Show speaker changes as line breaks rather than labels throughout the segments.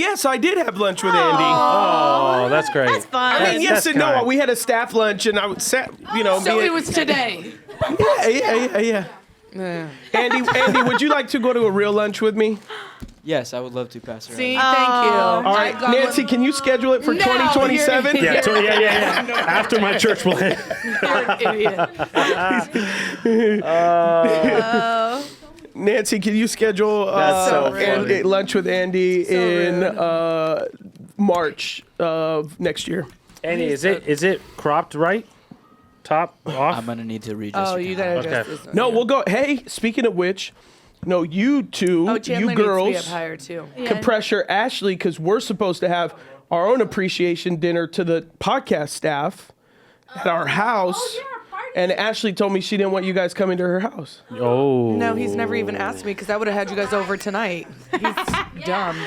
yes, I did have lunch with Andy.
Oh, that's great.
That's fun.
I mean, yes and no. We had a staff lunch, and I would sat,
So it was today.
Yeah. Andy, would you like to go to a real lunch with me?
Yes, I would love to, Pastor.
See, thank you.
All right, Nancy, can you schedule it for 2027?
Yeah. After my church plan.
You're an idiot.
Nancy, can you schedule lunch with Andy in March of next year?
Andy, is it cropped right? Top off?
I'm gonna need to readjust.
Oh, you gotta adjust this one.
No, we'll go. Hey, speaking of which, no, you two,
Chandler
you girls,
needs to be up higher too.
can pressure Ashlee because we're supposed to have our own appreciation dinner to the podcast staff at our house. And Ashlee told me she didn't want you guys coming to her house.
Oh.
No, he's never even asked me because I would have had you guys over tonight. He's dumb.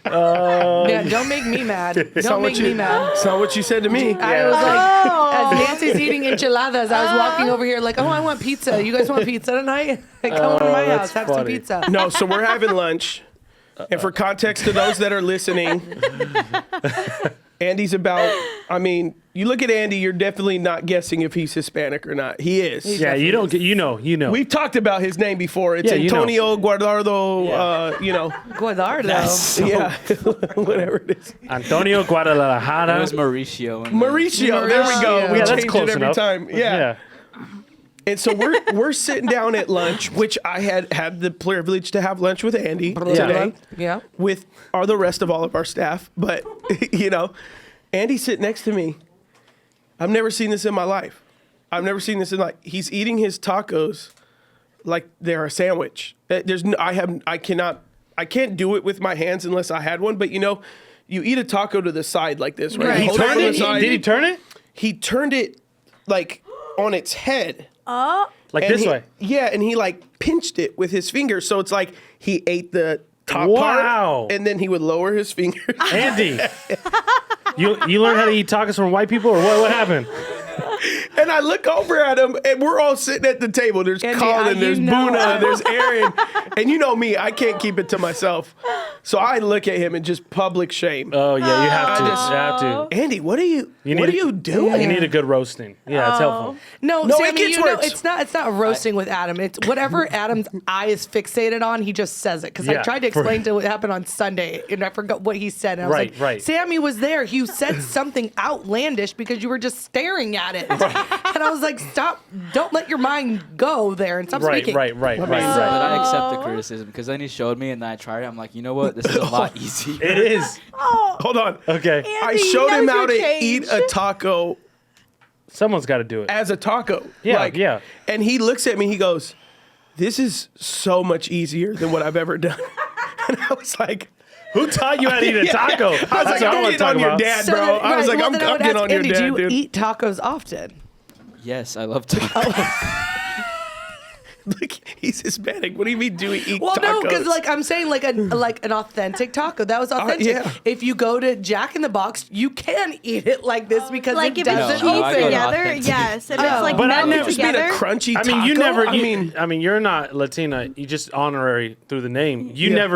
Yeah, don't make me mad. Don't make me mad.
That's not what you said to me.
I was like, as Nancy's eating enchiladas, I was walking over here like, I want pizza. You guys want pizza tonight? Come over to my house, have some pizza.
No, so we're having lunch. And for context to those that are listening, Andy's about, you look at Andy, you're definitely not guessing if he's Hispanic or not. He is.
Yeah, you don't get, you know.
We've talked about his name before. It's Antonio Guardado,
Guadardo.
whatever it is.
Antonio Guadalajara.
It was Mauricio.
Mauricio, there we go. We
Yeah, that's
change
close
it every
enough.
time. Yeah. And so we're sitting down at lunch, which I had the privilege to have lunch with Andy today.
Yeah.
With the rest of all of our staff. But, Andy's sitting next to me. I've never seen this in my life. He's eating his tacos like they're a sandwich. I can't do it with my hands unless I had one. But you eat a taco to the side like this, right?
He turned it? Did he turn it?
He turned it like on its head.
Like this way?
Yeah, and he like pinched it with his fingers. So it's like he ate the top part and then he would lower his fingers.
Andy, you learned how to eat tacos from white people or what happened?
And I look over at him, and we're all sitting at the table. There's Colin, there's Boona, there's Aaron. And you know me, I can't keep it to myself. So I look at him in just public shame.
Oh, yeah, you have to.
Andy, what are you doing?
You need a good roasting. Yeah, it's helpful.
No,
Sammy,
it gets worse. It's not roasting with Adam. It's whatever Adam's eye is fixated on, he just says it. Because I tried to explain to what happened on Sunday, and I forgot what he said. And I was like, Sammy was there. You said something outlandish because you were just staring at it. And I was like, stop. Don't let your mind go there and stop speaking.
Right.
But I accept the criticism because then he showed me and then I tried it. I'm like, you know what? This is a lot easier.
It is.
Hold on.
Okay.
Andy,
I showed him how to eat a taco.
Someone's got to do it.
As a taco.
Yeah.
And he looks at me, he goes, this is so much easier than what I've ever done. And I was like,
who taught you how to eat a taco?
I was like, I'm getting on your dad, bro. I was like, I'm getting on your dad,
do you
dude.
eat tacos often?
Yes, I love tacos.
Look, he's Hispanic. What do you mean, do we eat
Well,
tacos?
no, because I'm saying like an authentic taco. That was authentic.
Yeah.
If you go to Jack in the Box, you can eat it like this because
like
it
if it's
doesn't
cheese
open.
together, yes. If it's like
But I
melted
never
just made
together.
a crunchy taco.
I mean, you're not Latina. You just honorary through the name.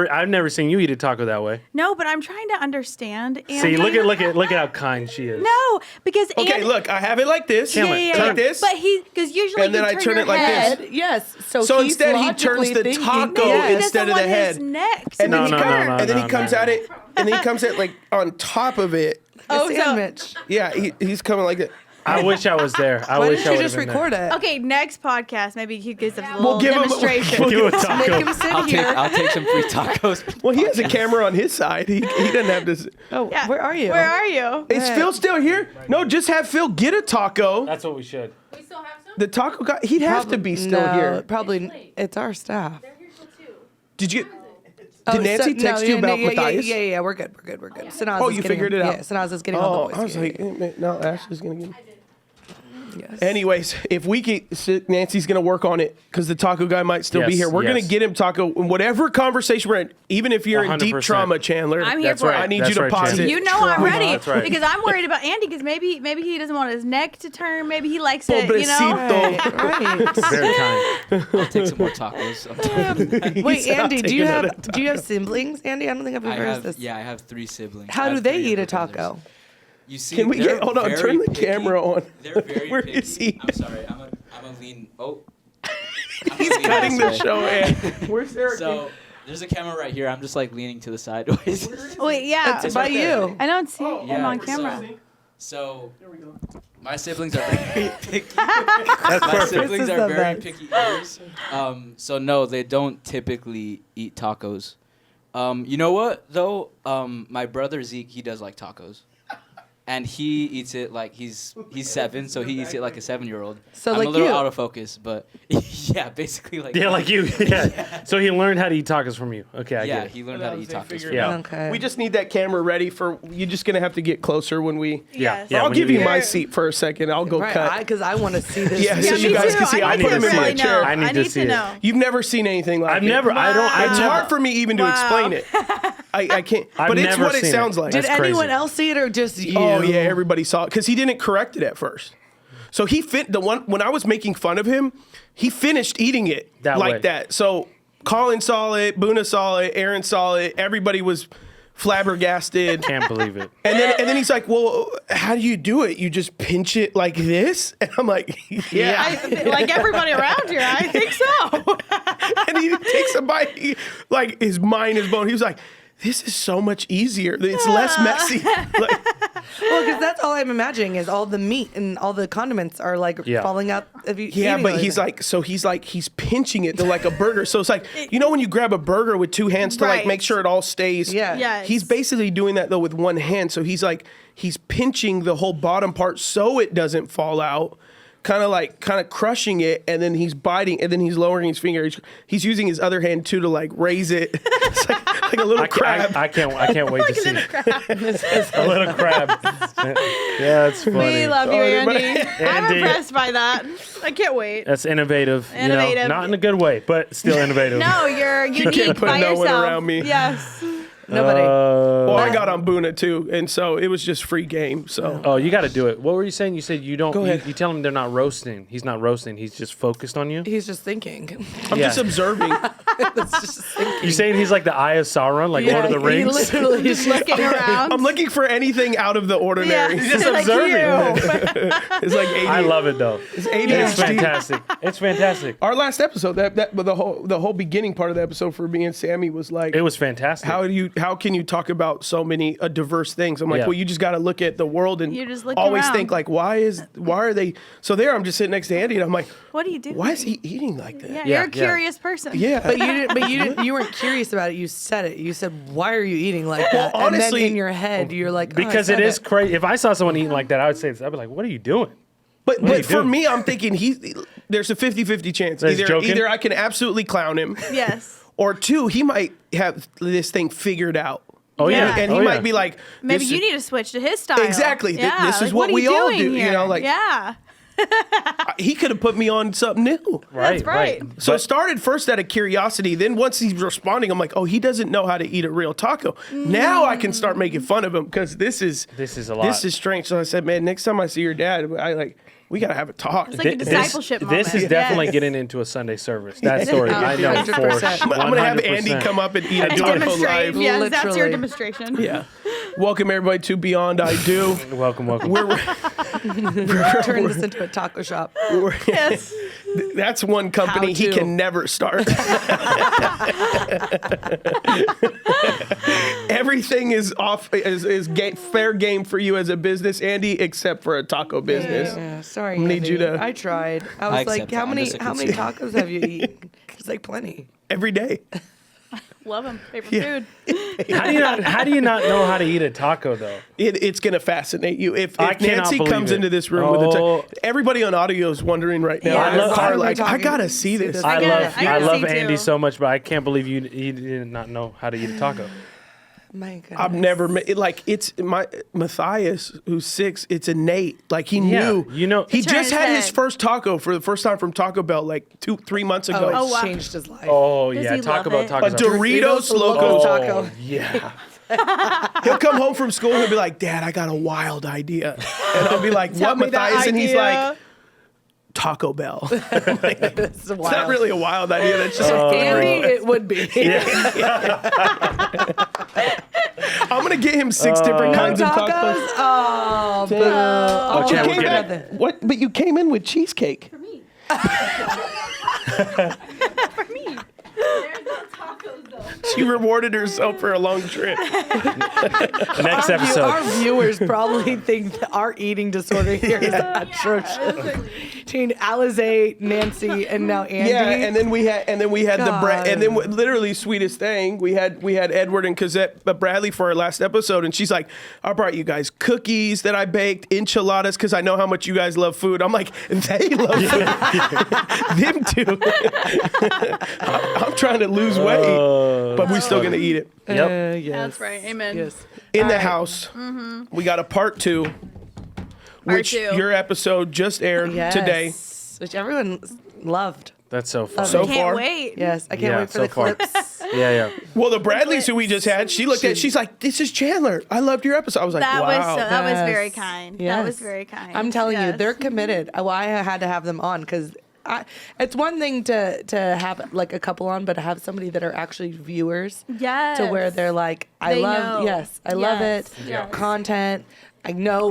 I've never seen you eat a taco that way.
No, but I'm trying to understand.
See, look at how kind she is.
No, because
Okay, look, I have it like this. Like this.
But because usually
And then I turn it like
head.
this.
Yes.
So instead, he turns the taco instead of the head.
Neck,
And then
No,
he comes at it, and then he comes at like on top of it.
Sandwich.
Yeah, he's coming like that.
I wish I was there.
Why didn't you just record it?
Okay, next podcast, maybe he gives us a little
We'll give
demonstration.
We'll do a taco.
Make him sit here.
I'll take some free tacos.
Well, he has a camera on his side. He doesn't have this.
Oh,
Yeah.
where are you?
Where are you?
Is Phil still here? No, just have Phil get a taco.
That's what we should.
We still have some?
The taco guy, he'd have to be still here.
Probably. It's our staff.
They're here till 2.
Did you? Did Nancy text you about Matthias?
Yeah, we're good. Sanaz
Oh, you figured it out?
Yeah, Sanaz is getting all the boys.
I was like, no, Ashley's gonna get.
Yes.
Anyways, if we get Nancy's gonna work on it because the taco guy might still be
Yes,
here. We're gonna
yes.
get him taco in whatever conversation we're in. Even if you're in deep
100%.
trauma, Chandler,
I'm here
That's
for
right.
it.
I need
That's
you to
right,
pause
Chandler.
it.
You know I'm ready
That's right.
because I'm worried about Andy because maybe he doesn't want his neck to turn. Maybe he likes it. You know.
Pobrecito.
Right.
Very kind.
I'll take some more tacos.
Wait,
said, "I'll
Andy,
take
do you
another
have siblings? Andy, I don't think I've ever heard this.
I have 3 siblings.
How
I
do
have
they
3
eat a
older brothers.
taco?
You see,
Can we
they're
hold on?
very
Turn the
picky.
camera on.
They're very
Where
picky.
is he?
I'm sorry. I'm a lean. Oh.
He's cutting the show. And where's Eric?
So there's a camera right here. I'm just like leaning to the sideways.
Wait, yeah.
It's by you.
I don't see
Oh,
him on
so-
camera.
So
There we go.
my siblings are very picky.
That's
My
perfect.
siblings
This is
are
the
very
best.
picky eaters. So no, they don't typically eat tacos. You know what though? My brother Zeke, he does like tacos. And he eats it like he's 7, so he eats it like a 7-year-old.
So
I'm
like
a little
you.
out of focus, but yeah, basically like
Yeah, like you. Yeah. So he learned how to eat tacos from you. Okay, I
yeah,
get it.
he learned how to eat tacos.
Figure
from
it
Yeah.
out.
Okay.
We just need that camera ready for. You're just gonna have to get closer when we.
Yeah.
Yes.
I'll
when
give you
eat.
my seat for a second. I'll go
Right,
cut.
because I want to see this.
Yeah, so
Yeah,
you
me
guys
too.
can see.
I
I'll
need
put
to
him in my
really
chair.
know.
I need to see it.
know.
You've never seen anything like
I've
it.
never. I don't.
It's
I've
hard for me even to
Wow.
explain it. I can't.
I've
But it's
never
what it
seen
sounds
it.
like.
Did
That's
anyone
crazy.
else see it or just you?
Oh yeah, everybody saw it because he didn't correct it at first. So he the one when I was making fun of him, he finished eating it
That
like
way.
that. So Colin saw it, Boona saw it, Aaron saw it. Everybody was flabbergasted.
Can't believe it.
And then he's like, "Well, how do you do it? You just pinch it like this?" And I'm like, "Yeah."
Like everybody around here, I think so.
And he takes a bite. Like his mind is blown. He was like, "This is so much easier. It's less messy." Like,
Well, because that's all I'm imagining is all the meat and all the condiments are like
Yeah.
falling out of you.
yeah,
eating
but
it.
he's pinching it to like a burger. So it's like, you know when you grab a burger with 2 hands to like
Right.
make sure it all stays.
Yeah.
Yes.
He's basically doing that though with 1 hand. So he's pinching the whole bottom part so it doesn't fall out. Kind of crushing it, and then he's biting, and then he's lowering his finger. He's using his other hand too to like raise it. It's like a little crab.
I can't wait to see it. A little crab. Yeah, it's funny.
We love you,
Sorry, but-
Andy. I'm
Andy.
impressed by that. I can't wait.
That's innovative. You
Innovative.
know, not in a good way, but still innovative.
No, you're unique
can't put
by
no one
yourself.
around me.
Yes.
Nobody.
Well, I got on Boona too, and so it was just free game. So
Oh, you got to do it. What were you saying? You said you don't.
Go ahead.
You tell him they're not roasting. He's not roasting. He's just focused on you.
He's just thinking.
I'm
Yeah.
just observing.
That's just thinking.
You saying he's like the Eye of Sauron, like Lord of the
he
Rings?
literally
Just looking around.
I'm looking for anything out of the ordinary.
Yeah.
just
Like
observing.
you.
It's like 80.
I love it though.
It's
It's
ADHD.
fantastic. It's fantastic.
Our last episode, but the whole beginning part of the episode for me and Sammy was like,
It was fantastic.
how can you talk about so many diverse things? I'm like,
Yeah.
well, you just got to look at the world and
You just look
always
around.
think like, why are they? So there, I'm just sitting next to Andy, and I'm like,
What do you do?
why is he eating like that?
Yeah,
Yeah,
you're a
yeah.
curious person.
Yeah.
You weren't curious about it. You said it. You said, "Why are you eating like that?"
Well,
and
honestly-
then in your head, you're like, oh, I
because it
said
is crazy. If I saw someone eating like that, I would say this. I'd be like, "What are you doing?"
But
do you
for
do?
me, I'm thinking there's a 50-50 chance.
He's joking?
Either I can absolutely clown him,
Yes.
or 2, he might have this thing figured out.
Oh yeah,
And
oh,
he
yeah.
might be like,
Maybe
this
you
is-
need to switch to his style.
Exactly.
Yeah.
This is
like,
what
are
we
you
all
doing
do, you
here?
know, like-
yeah.
he could have put me on something new.
That's right.
So it started first out of curiosity. Then once he's responding, I'm like, oh, he doesn't know how to eat a real taco. Now I can start making fun of him because this is
a lot.
This is strange. So I said, man, next time I see your dad, we gotta have a talk.
It's like a discipleship moment.
This is definitely
Yes.
getting into a Sunday service. That story, I know for
100%.
I'm gonna have
100%.
Andy come up and eat a
And
taco
demonstrate.
live.
Yes, that's your
Literally.
demonstration.
Yeah. Welcome everybody to Beyond I Do.
Welcome.
We're
turn this into a taco shop.
Yes.
that's one company
How
he
to.
can never start. Everything is fair game for you as a business, Andy, except for a taco business.
Yeah, sorry.
Need
Andy.
you to-
I tried. I
I
was
accept
like,
it.
how
I'm
many
just a
how many
consumer.
tacos have you eaten? It's like plenty.
Every day.
Love him. Favorite
Yeah.
food.
How do you not know how to eat a taco though?
It's going to fascinate you. If
I cannot
Nancy
believe
comes
it.
into this room with a
Oh.
taco, everybody on audio is wondering right now.
Yeah,
in their
I love-
car,
we're
like, I
talking-
got to see this.
this.
I
gotta-
love
I gotta see
Andy
too.
so much, but I can't believe you did not know how to eat a taco.
My goodness.
I've never met like it's my Matthias, who's 6. It's innate. Like he knew.
You know,
he
turn
just
his
had his
head.
first taco for the first time from Taco Bell like 3 months ago.
Oh, it's
wow.
changed his life.
oh
Does
yeah,
he
talk
love
about
it?
taco.
A Doritos Loco
Loco
Taco.
Taco.
Yeah.
He'll come home from school and he'll be like, Dad, I got a wild idea. And I'll be like,
Tell
what,
me that
Matthias? And he's like,
idea.
Taco Bell.
It's
It's not really a wild idea. That's just
Andy, it would be.
I'm gonna get him 6 different kinds of
Tacos?
tacos.
Oh, boo.
But you
yeah, we'll
came
get
back. What? But you came in with cheesecake.
For me. There's no tacos though.
She rewarded herself for a long trip.
Next
Our
episode.
viewers probably think that our eating disorder here is atrocious. Between Alizé, Nancy, and now Andy.
Yeah, and then we had the Brad, and then
God.
literally sweetest thing we had Edward and Cosette Bradley for our last episode, and she's like, I brought you guys cookies that I baked, enchiladas, because I know how much you guys love food. I'm like, they love food. Them too. I'm trying to lose weight, but we're still gonna eat it.
Yep.
Yes.
That's right. Amen.
Yes.
In the house, we got a part 2, which
2.
your episode just aired
Yes.
today.
Which everyone loved.
That's so fun.
So
Can't
far.
wait.
Yes, I can't
Yeah,
wait for
so
the
far.
clips.
Yeah.
Well, the Bradleys who we just had, she looked at, she's like, "This is Chandler. I loved your episode." I was like,
That
"Wow."
was
Yes.
very kind. That
Yes.
was very kind.
I'm telling you,
Yes.
they're committed. Why I had to have them on because it's one thing to have like a couple on, but to have somebody that are actually viewers.
Yes.
To where they're like, I
They
love,
know.
yes, I love it.
Yes.
Content. I know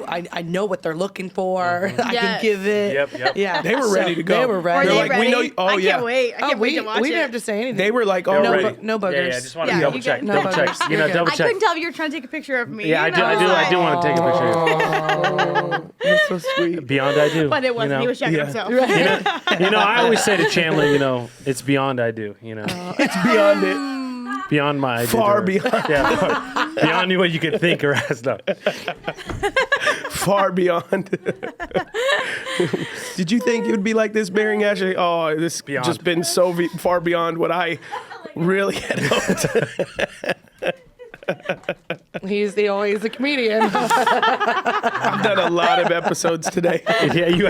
what they're looking for. I can
Yes.
give it.
Yep.
Yeah.
They were ready to go.
They were
Are
ready.
They're
they
like,
ready?
we know- oh,
I
yeah.
can't wait. I can't wait
we
to watch
didn't
it.
have to say anything.
They were like,
They're
"Oh,
no,
ready.
no boogers.
Yeah, I just want to
Yeah,
double
you
check.
get-
no
Double check.
buggers.
You know,
You're
double
I
check.
couldn't tell if you were trying to take a picture of me.
Yeah, I
and
do. I
was
do. I
like-
do want to take a picture.
you're so sweet."
Beyond I do.
But it wasn't.
You know?
He was checking
Yeah.
himself.
You know, I always say to Chandler, you know, it's beyond I do. You know,
It's beyond it.
beyond my I do.
Far
to her.
beyond.
Yeah, beyond what you could think or ask. No.
Far beyond. Did you think it would be like this, bearing Ashlee? Oh, this
Beyond.
just been so far beyond what I really had hoped.
He's a comedian.
I've done a lot of episodes today.
Yeah, you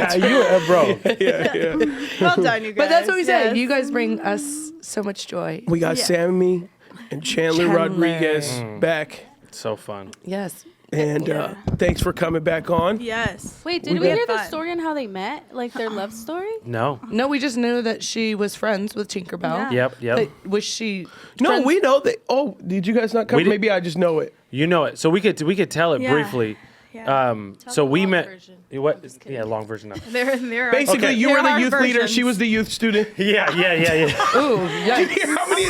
bro.
Yeah.
Well done, you guys.
But that's what we said.
Yes.
You guys bring us so much joy.
We got
Yeah.
Sammy and Chandler Rodriguez back.
So fun.
Yes.
And thanks for coming back on.
Yes.
Wait, did we hear the story on how they met? Like their love story?
No.
No, we just knew that she was friends with Tinkerbell.
Yeah.
Yep.
But was she?
No,
friends-
we know that. Oh, did you guys not come?
We did-
Maybe I just know it.
You know it. So we could tell it
Yeah.
briefly.
Yeah.
So
the
we
long
met.
version.
What? Yeah, long version of.
There are
Basically,
Okay.
you were
there
the
are
youth leader.
versions.
She was the youth student.
Yeah.
Ooh,
Do you
yikes.
hear how many?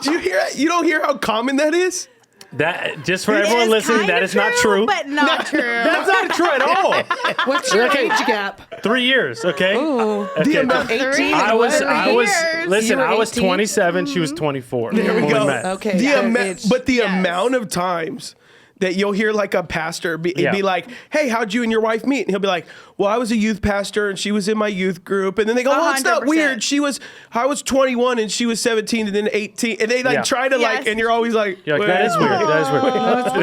Do you hear? You don't hear how common that is?
That just for
It
everyone
is
listening,
kind
that
of
is not true.
but not true.
That's not true at all.
What's your
Okay.
age gap?
3 years. Okay.
Ooh,
The
Okay.
amount.
18.
I was.
years.
Listen,
You were
I was
18?
27. She was 24.
There we
when
go.
We met.
Okay.
The
yeah,
amount,
age.
but the
Yes.
amount of times that you'll hear like a pastor be
Yeah.
like, "Hey, how'd you and your wife meet?" And he'll be like, "Well, I was a youth pastor and she was in my youth group." And then they go, "Well, it's not
100%.
weird. I was 21 and she was 17 and then 18." And they like
Yeah.
try to
Yes.
like, and you're always like,
You're like, that is weird. That is weird.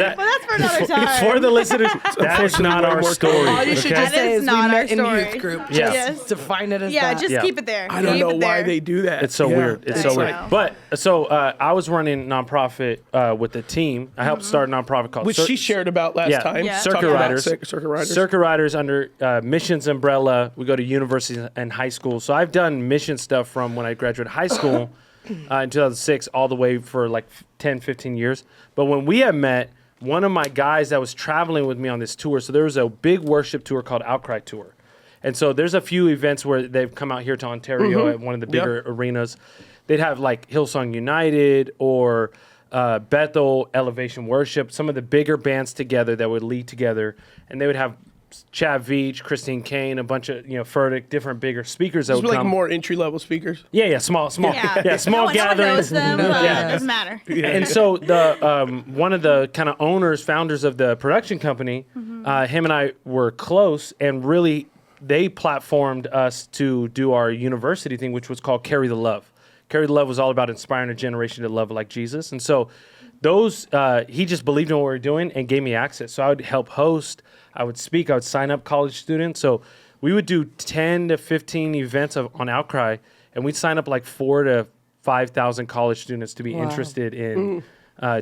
That-
Well, that's for another time.
for the listeners, that is not
way
our
more
story.
All you should
okay?
just say
That is
is we
not our
met in
story.
youth group.
Yeah.
Yes.
Define it as
Yeah,
that.
just
Yeah.
keep it there.
I don't
Keep
know
it
why
there.
they do that.
It's so
Yeah.
weird. It's
I
so weird.
know.
But so I was running nonprofit with the team. I helped start a nonprofit called
Which she shared about last
Yeah.
time.
Yeah.
Circuit
Talking about
Riders.
Circuit Riders.
Circuit Riders under Missions umbrella. We go to universities and high school. So I've done mission stuff from when I graduated high school in 2006 all the way for like 10, 15 years. But when we had met, one of my guys that was traveling with me on this tour, so there was a big worship tour called Outcry Tour. And so there's a few events where they've come out here to Ontario at one of the bigger arenas. They'd have like Hillsong United or Bethel Elevation Worship, some of the bigger bands together that would lead together. And they would have Chad Veach, Christine Kane, a bunch of, Furtick, different bigger speakers that
It's
would
like
come.
more entry level speakers.
Yeah, small,
Yeah.
small
No one
gatherings.
knows them, but
Yeah.
it doesn't matter.
And so the one of the kind of founders of the production company, him and I were close, and really they platformed us to do our university thing, which was called Carry the Love. Carry the Love was all about inspiring a generation to love like Jesus, and so those he just believed in what we were doing and gave me access. So I would help host, I would speak, I would sign up college students. So we would do 10 to 15 events on Outcry, and we'd sign up like 4,000 to 5,000 college students to be interested in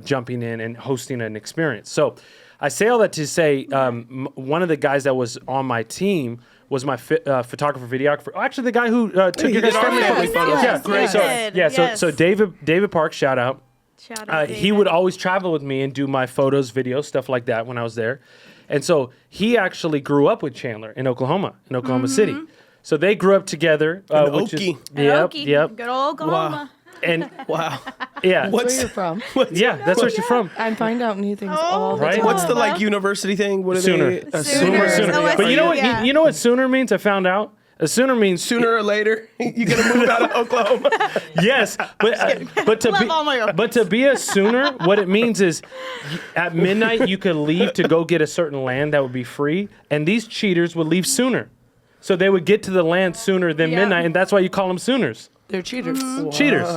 jumping in and hosting an experience. So I say all that to say one of the guys that was on my team was my photographer, videographer. Actually, the guy who took your family photos.
Yes,
great. So David Park, shout out. He would always travel with me and do my photos, videos, stuff like that when I was there. And so he actually grew up with Chandler in Oklahoma City. So they grew up together. Which is,
Yep. Good old Oklahoma.
Wow.
And
wow.
That's where you're from.
That's where she's from.
I find out new things all the time.
What's the like university thing? What are
Sooner.
they?
Sooner. But you know what Sooner means? I found out. A Sooner means
sooner or later you're gonna move out of Oklahoma.
Yes, but to be a Sooner, what it means is at midnight you could leave to go get a certain land that would be free, and these cheaters would leave sooner, so they would get to the land sooner than midnight, and that's why you call them Sooners.
They're cheaters.
Cheaters.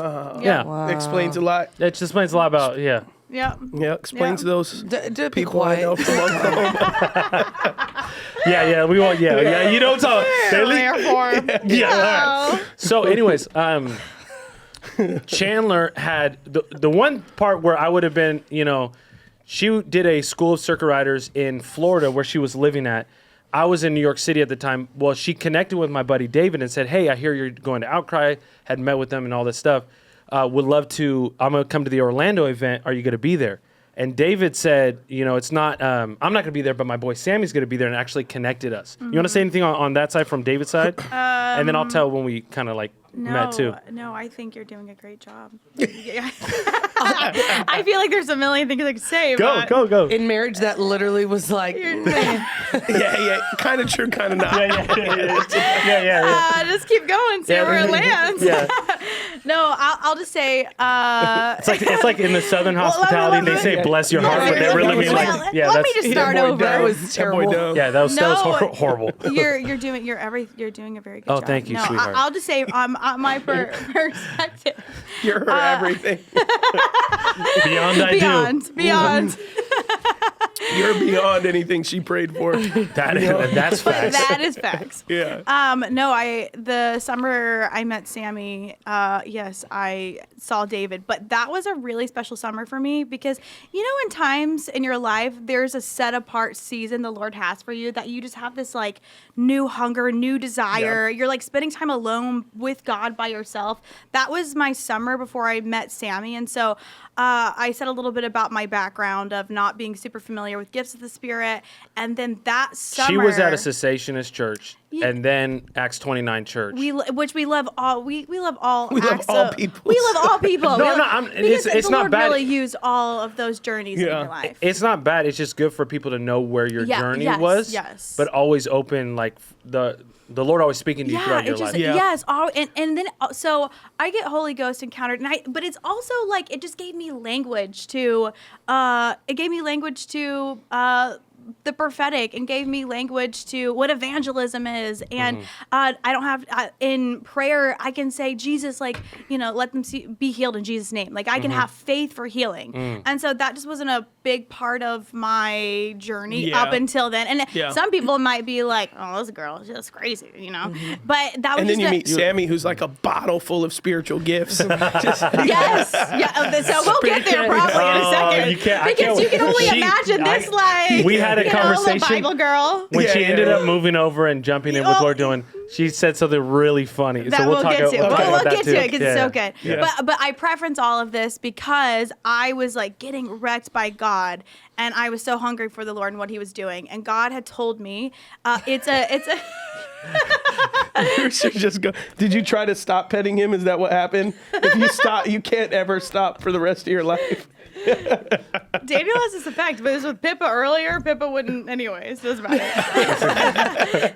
Yeah.
Wow.
Explains a lot.
It just explains a lot about
Yep.
Yeah, explains those people I
quiet.
know from Oklahoma.
Yeah, we want. Yeah. You don't talk. Yeah. All right. So, anyways, Chandler had the one part where I would have been, she did a school of circuit riders in Florida where she was living at. I was in New York City at the time. Well, she connected with my buddy David and said, "Hey, I hear you're going to Outcry." Had met with them and all this stuff. Would love to. I'm gonna come to the Orlando event. Are you gonna be there? And David said, it's not. I'm not gonna be there, but my boy Sammy's gonna be there, and actually connected us. You want to say anything on that side from David's side? And then I'll tell when we kind of met too.
No, I think you're doing a great job. I feel like there's a million things I could say.
Go.
In marriage, that literally was like,
yeah, kind of true, kind of not.
Yeah.
Just keep going, see where it lands.
Yeah.
No, I'll just say.
It's like in the Southern hospitality, they say "bless your heart," but they really mean
let me just start over.
that was terrible.
Yeah, that was horrible.
You're doing a very good job.
Oh, thank you, sweetheart.
I'll just say my perspective.
You're her everything.
Beyond.
You're beyond anything she prayed for.
That's facts.
That is facts.
Yeah.
The summer I met Sammy, yes, I saw David, but that was a really special summer for me because, in times in your life, there's a set apart season the Lord has for you that you just have this like new hunger, new desire. Yeah. You're like spending time alone with God by yourself. That was my summer before I met Sammy. And so I said a little bit about my background of not being super familiar with gifts of the Spirit. And then that summer...
She was at a cessationist church and then Acts 29 church.
We love all... We love all
We love all people.
We love all people.
It's
the
not
Lord
bad.
really used all of those journeys in your life.
It's not bad. It's just good for people to know where your journey was.
Yes.
But always open, like the Lord always speaking to you throughout your life.
Yes. And then so I get Holy Ghost encountered, but it's also like it just gave me language to the prophetic and gave me language to what evangelism is. And I don't have in prayer I can say, Jesus, let them be healed in Jesus' name. Like I can have faith for healing. And so that just wasn't a big part of my journey up until then. And some people might be like, oh, this girl is just crazy, But that was.
And then you meet Sammy, who's like a bottle full of spiritual gifts.
Yes. So we'll get there probably in a second. Because you can only imagine this
we had a conversation.
Bible girl.
When she ended up moving over and jumping in with Lord doing, she said something really funny.
That
so we'll
get to. We'll get to it because it's so good.
Yeah.
But I preference all of this because I was like getting wrecked by God, and I was so hungry for the Lord and what He was doing. And God had told me, it's a.
You should just go. Did you try to stop petting him? Is that what happened? If you stop, you can't ever stop for the rest of your life.
Daniel has this effect, but it was with Pippa earlier. Pippa wouldn't, anyways. Doesn't matter.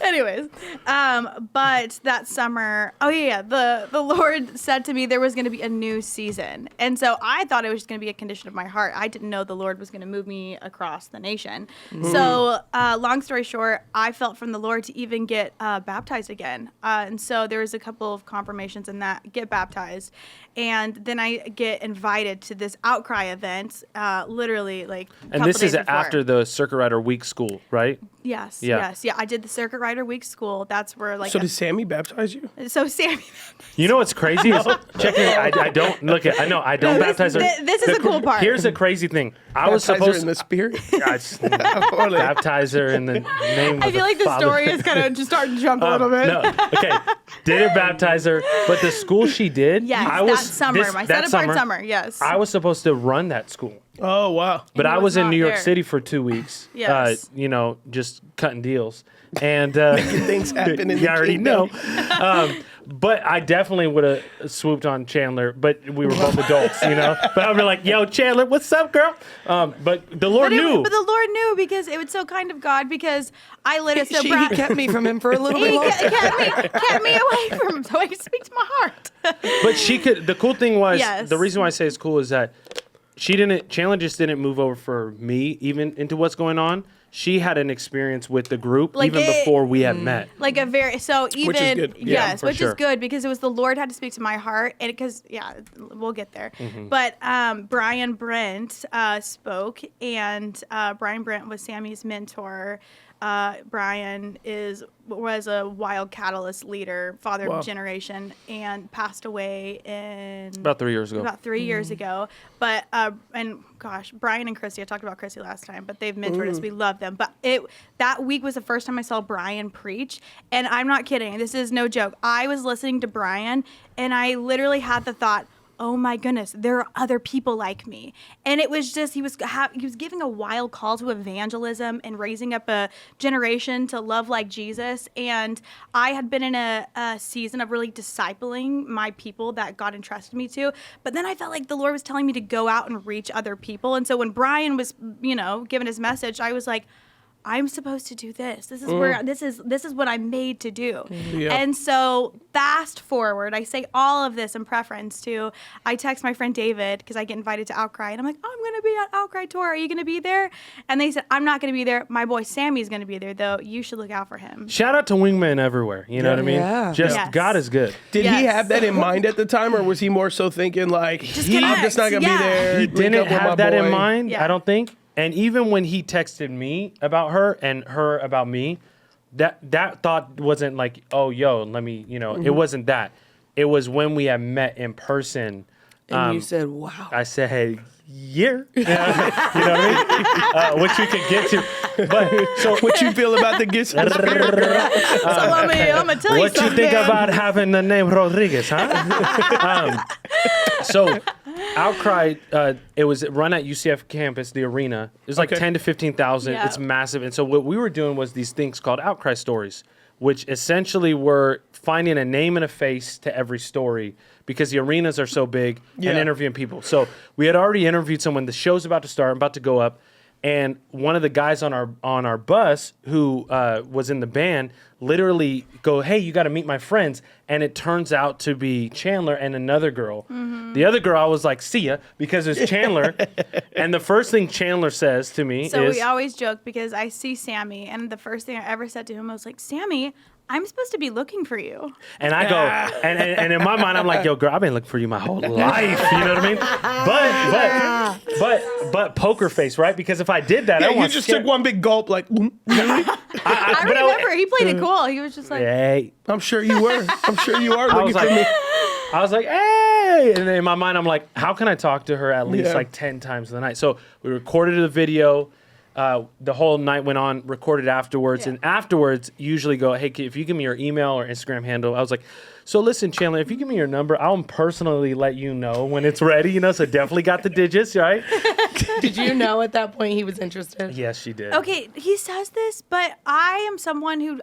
Anyways, but that summer, the Lord said to me there was going to be a new season, and so I thought it was just going to be a condition of my heart. I didn't know the Lord was going to move me across the nation. So, long story short, I felt from the Lord to even get baptized again, and so there was a couple of confirmations in that get baptized, and then I get invited to this Outcry event, literally like.
And this is after the Circuit Rider Week school, right?
Yes. Yeah. I did the Circuit Rider Week school. That's where like.
So did Sammy baptize you?
So Sammy.
You know what's crazy? Check it. I don't look at. I know I don't baptize her.
This is the cool part.
Here's the crazy thing. I was
Baptize her
supposed
in the spirit.
baptize her in the name.
I
of
feel like the
Father.
story is kind of just starting to jump a little bit.
No, okay. Didn't baptize her, but the school she did.
Yes,
I was,
that summer, my
that
set-apart summer. Yes.
I was supposed to run that school.
Oh, wow.
But I was in
not
New York
there.
City for 2 weeks.
Yes.
Just cutting deals. And
Things happen in
you
the
already
kingdom.
know. But I definitely would have swooped on Chandler, but we were both adults, But I'd be like, yo, Chandler, what's up, girl? But the Lord knew.
But the Lord knew because it was so kind of God because I literally
He kept me from him for a little bit
He
longer.
kept me away from him so I could speak to my heart.
But she could. The cool thing was,
Yes.
the reason why I say it's cool is that Chandler just didn't move over for me even into what's going on. She had an experience with the group
Like
even before we had met.
Like a very
Which is good. Yeah,
yes,
for
which
sure.
is good because it was the Lord had to speak to my heart and because we'll get there.
Mm-hmm.
But Brian Brent spoke and Brian Brent was Sammy's mentor. Brian was a wild catalyst leader, father of a generation, and passed away in
About 3 years ago.
About 3 years ago. But and gosh, Brian and Christy, I talked about Christy last time, but they've mentored us. We love them. But that week was the first time I saw Brian preach, and I'm not kidding. This is no joke. I was listening to Brian, and I literally had the thought, oh my goodness, there are other people like me. And it was just, he was giving a wild call to evangelism and raising up a generation to love like Jesus. And I had been in a season of really discipling my people that God entrusted me to. But then I felt like the Lord was telling me to go out and reach other people. And so when Brian was, giving his message, I was like, I'm supposed to do this. This is where this is what I'm made to do.
Yeah.
And so fast forward, I say all of this in preference to, I text my friend David because I get invited to Outcry and I'm like, I'm going to be at Outcry tour. Are you going to be there? And they said, I'm not going to be there. My boy Sammy's going to be there though. You should look out for him.
Shout out to Wingman everywhere. You know what I mean?
Yeah.
Just
Yes.
God is good.
Did he
Yes.
have that in mind at the time, or was he more so thinking like, I'm
connect.
just not gonna
Yeah.
be there?
He
link
didn't
up with my
have that in
boy?
mind,
Yeah.
I don't think. And even when he texted me about her and her about me, that thought wasn't like, oh, yo, let me, it wasn't that. It was when we had met in person.
And you said, wow.
I said, hey, yeah. You know what I mean? Which we could get to. But so
What you feel about the gifts of the spirit, girl?
So I'm gonna tell you
what you
something.
think about having the name Rodriguez, huh? So Outcry, it was run at UCF campus, the arena. It was like
Okay.
10 to 15,000.
Yeah.
It's massive. And so what we were doing was these things called Outcry stories, which essentially were finding a name and a face to every story because the arenas are so big and
Yeah.
interviewing people. So we had already interviewed someone. The show's about to start, about to go up. And one of the guys on our bus who was in the band literally go, hey, you got to meet my friends. And it turns out to be Chandler and another girl.
Mm-hmm.
The other girl, I was like, see ya, because it's Chandler. And the first thing Chandler says to me
So
is,
we always joke because I see Sammy, and the first thing I ever said to him, I was like, Sammy, I'm supposed to be looking for you.
and I go, and in my mind, I'm like, yo, girl, I've been looking for you my whole life. You know what I mean? But poker face, right? Because if I did that,
Yeah,
I
you
want
just took one big gulp, like, really?
I remember he played it cool. He was just like,
Hey.
I'm sure you were. I'm sure you are
I
looking
was
for
like,
me.
I was like, hey. And then in my mind, I'm like, how can I talk to her at least
Yeah.
like 10 times a night? So we recorded the video. The whole night went on, recorded afterwards.
Yeah.
And afterwards, usually go, hey, if you give me your email or Instagram handle, I was like, so listen, Chandler, if you give me your number, I'll personally let you know when it's ready, So definitely got the digits, right?
Did you know at that point he was interested?
Yes, she did.
okay, he says this, but I am someone who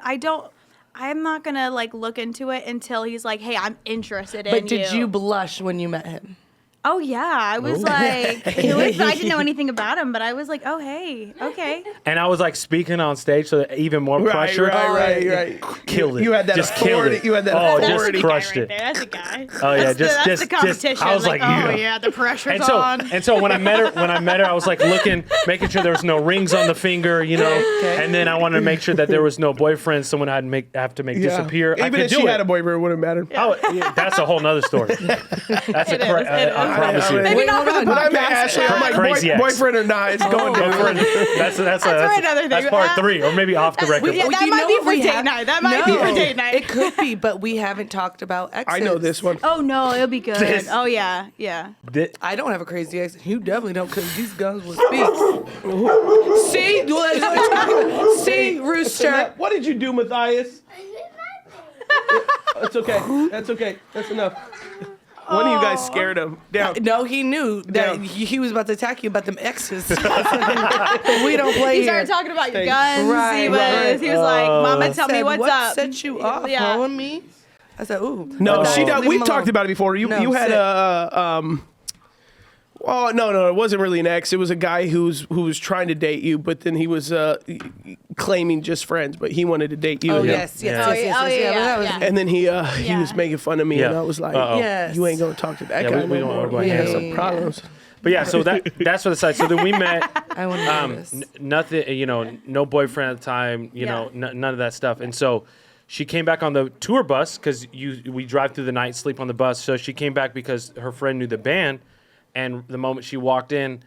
I'm not gonna like look into it until he's like, hey, I'm interested in you.
But did you blush when you met him?
Oh yeah, I was like, I didn't know anything about him, but I was like, oh hey, okay.
And I was like speaking on stage, so even more pressure.
Right.
Killed it.
You had that
just
authority.
killed it.
You had that
Just
authority.
crushed
Right
it.
there. That's a guy.
Oh yeah,
That's the competition.
I was like,
oh yeah, the pressure's on.
And so when I met her, I was like looking, making sure there was no rings on the finger, you know.
Okay.
And then I wanted to make sure that there was no boyfriend, someone I'd have to make disappear.
Even if she had a boyfriend, it wouldn't matter.
Oh, yeah, that's a whole nother story. That's I promise you.
Maybe not for the
When I met
podcast.
Ashlee, I'm like,
Crazy ex.
boyfriend or not, it's going down.
That's
another thing.
That's part 3, or maybe off the record.
Yeah, that might be for date night. That might be for date night.
It could be, but we haven't talked about exes.
I know this one.
Oh no, it'll be good.
This-
Oh yeah.
I don't have a crazy ex. You definitely don't, because these guns will speak. See, Rooster.
What did you do, Matthias? It's okay. That's okay. That's enough. One of you guys scared him. Down.
No, he knew that
Down.
he was about to attack you about them exes. We don't play
He
here.
started talking about your guns.
Right,
He was like, "Mama, tell me what's
what
up."
set you off,
Yeah.
calling me? I said, ooh.
No, she does.
Leave
We've
him
talked
alone.
about it before. You had
sit.
Oh no, it wasn't really an ex. It was a guy who was trying to date you, but then he was claiming just friends, but he wanted to date you.
Oh,
and-
yes.
Oh, yeah,
but that was-
yeah.
And then he was making fun of me,
Yeah.
and I was like,
Yes.
"You ain't gonna talk to that
Yeah,
guy
we
no
don't-
more.
we're
We have
like,
some problems."
But yeah, so that's for the side. So then we met.
I want to know this.
Nothing, no boyfriend at the time, none of that stuff. And so she came back on the tour bus because we drive through the night, sleep on the bus. So she came back because her friend knew the band. And the moment she walked in,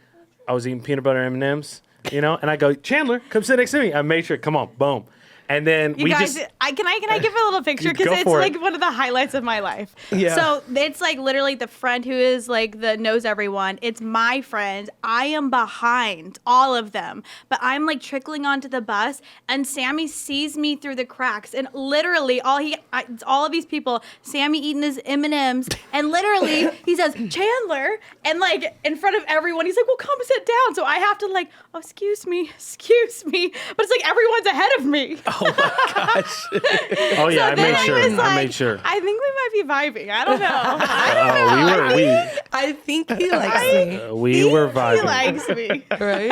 I was eating peanut butter M&Ms, and I go, Chandler, come sit next to me. I made sure, come on, boom. And then
You guys, can I give a little picture
Go
because it's
for it.
like one of the highlights of my life.
Yeah.
So it's like literally the friend who is like knows everyone. It's my friend. I am behind all of them, but I'm like trickling onto the bus, and Sammy sees me through the cracks, and literally it's all of these people. Sammy eating his M&Ms, and literally he says Chandler, and like in front of everyone, he's like, "Well, come sit down." So I have to like, "Oh, excuse me," but it's like everyone's ahead of me.
Oh yeah, I
then
made sure.
was like,
I made sure.
I think we might be vibing. I don't know.
I think he likes me.
We were
He
vibing.
likes me.
Right?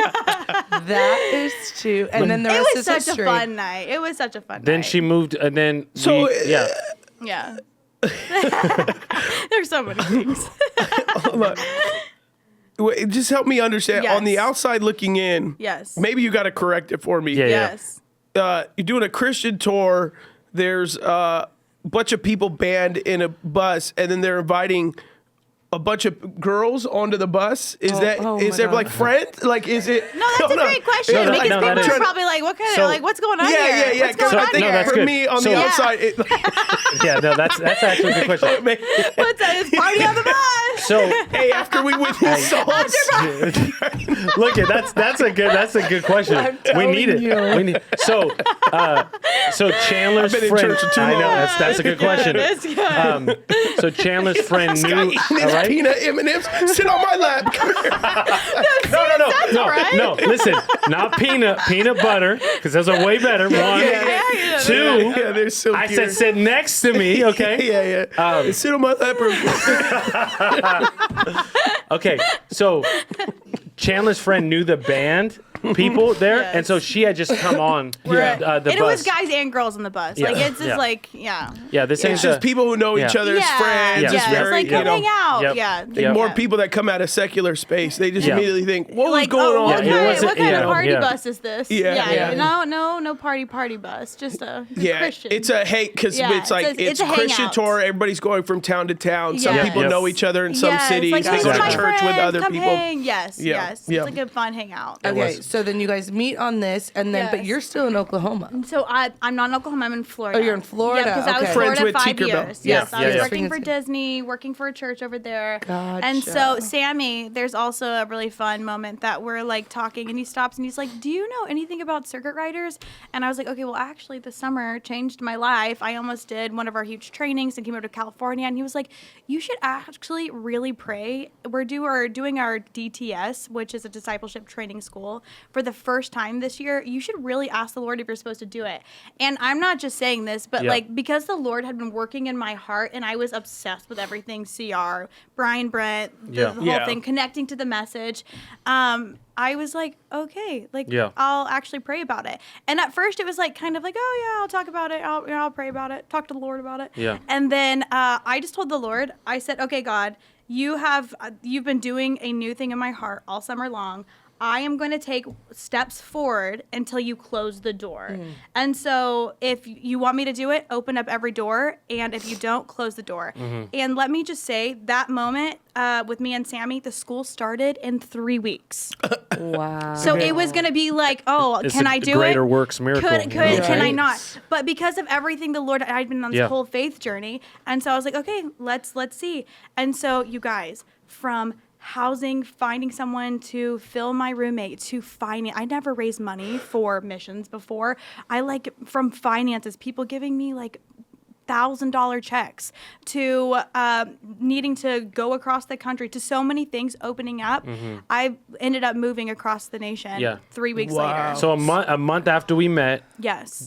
That is true. And then the
It
rest
was
is
such
history.
a fun night. It was such a fun
Then
night.
she moved, and then
So,
Yeah. There's so many things.
Look, wait, just help me understand.
Yes.
On the outside looking in,
Yes.
maybe you got to correct it for me.
Yeah.
Yes.
You're doing a Christian tour. There's a bunch of people banned in a bus, and then they're inviting a bunch of girls onto the bus. Is there
my God.
like friends? Like, is it?
No, that's a great question
No,
because
that
people
is.
are probably like, "What kind of
So-
what's going on
Yeah,
here?
yeah.
What's
Because
going
I
on
think
here?"
that's
for
good.
me on
So-
the
Yeah.
outside,
Yeah, no, that's actually a good question.
What's that? It's party on the bus.
So
hey, after we win these songs,
look at that's a good question. We
telling
need it.
you.
We need so Chandler's
I've been in
friend.
church for too
I know
long.
that's a good question.
That's good.
So Chandler's friend
guy
knew.
eating
All
his
right?
peanut M&Ms. Sit on my lap. Come here.
No. Listen, not peanut butter, because those are way better. One, two.
Yeah, they're so
I
cute.
said sit next to me. Okay.
Yeah. Sit on my lap.
Okay. So Chandler's friend knew the band people there,
Yes.
and so she had just come on the
And
bus.
it was guys and girls on the bus.
Yeah.
Like it's just
Yeah.
like
Yeah, this ain't
It's just people who know each
Yeah.
other as friends.
Yeah.
It's
It's
very,
like come hang out.
Yep.
Yeah.
Yep.
more
Yeah.
people that come out of secular space. They just
Yeah.
immediately think, "What was
Like,
going
oh,
on?"
Yeah, it
what
wasn't-
kind
yeah,
of party
yeah.
bus is this?
Yeah.
No party bus. Just a good
Yeah,
Christian.
it's a hate because
Yeah,
it's like
it's a
Christian
hangout.
tour. Everybody's going from town to town. Some
Yeah.
people
Yes.
know each other in some
Yes,
cities.
like,
They
hey,
go
with
to
my
church with
friends,
other
come
people.
hang. Yes,
Yeah,
yes.
yeah.
It's like a fun hangout.
Okay,
was.
so then you guys meet on this, and then, but
Yes.
you're still in Oklahoma.
So I'm not in Oklahoma. I'm in Florida.
Oh, you're in Florida,
Yeah, because I was
okay.
Friends
Florida
with
5
Tinkerbell.
years.
Yeah,
Yes, I
yeah,
was
yeah.
working for Disney, working for a church over there.
Gotcha.
And so Sammy, there's also a really fun moment that we're like talking, and he stops and he's like, "Do you know anything about circuit riders?" And I was like, "Okay, well, actually, this summer changed my life. I almost did one of our huge trainings and came over to California." And he was like, "You should actually really pray. We're doing our DTS, which is a discipleship training school. for the first time this year, you should really ask the Lord if you're supposed to do it. And I'm not just saying this, but like because the Lord had been working in my heart and I was obsessed with everything CR, Brian Brent, the whole thing, connecting to the message. I was like, okay, like I'll actually pray about it. And at first it was like kind of like, oh yeah, I'll talk about it. I'll pray about it. Talk to the Lord about it. Yeah. And then I just told the Lord, I said, okay, God, you've been doing a new thing in my heart all summer long. I am going to take steps forward until you close the door. And so if you want me to do it, open up every door. And if you don't, close the door. And let me just say, that moment with me and Sammy, the school started in 3 weeks.
Wow.
So it was going to be like, oh,
it's
can I do
greater
it?
works miracle.
Can I not? But because of everything the Lord, I'd been on this whole faith journey. And so I was like, okay, let's see. And so you guys, from housing, finding someone to fill my roommate, to finance. I never raised money for missions before. I like from finances, people giving me like $1,000 checks, to needing to go across the country, to so many things opening up. I ended up moving across the nation 3 weeks later.
So a month after we met,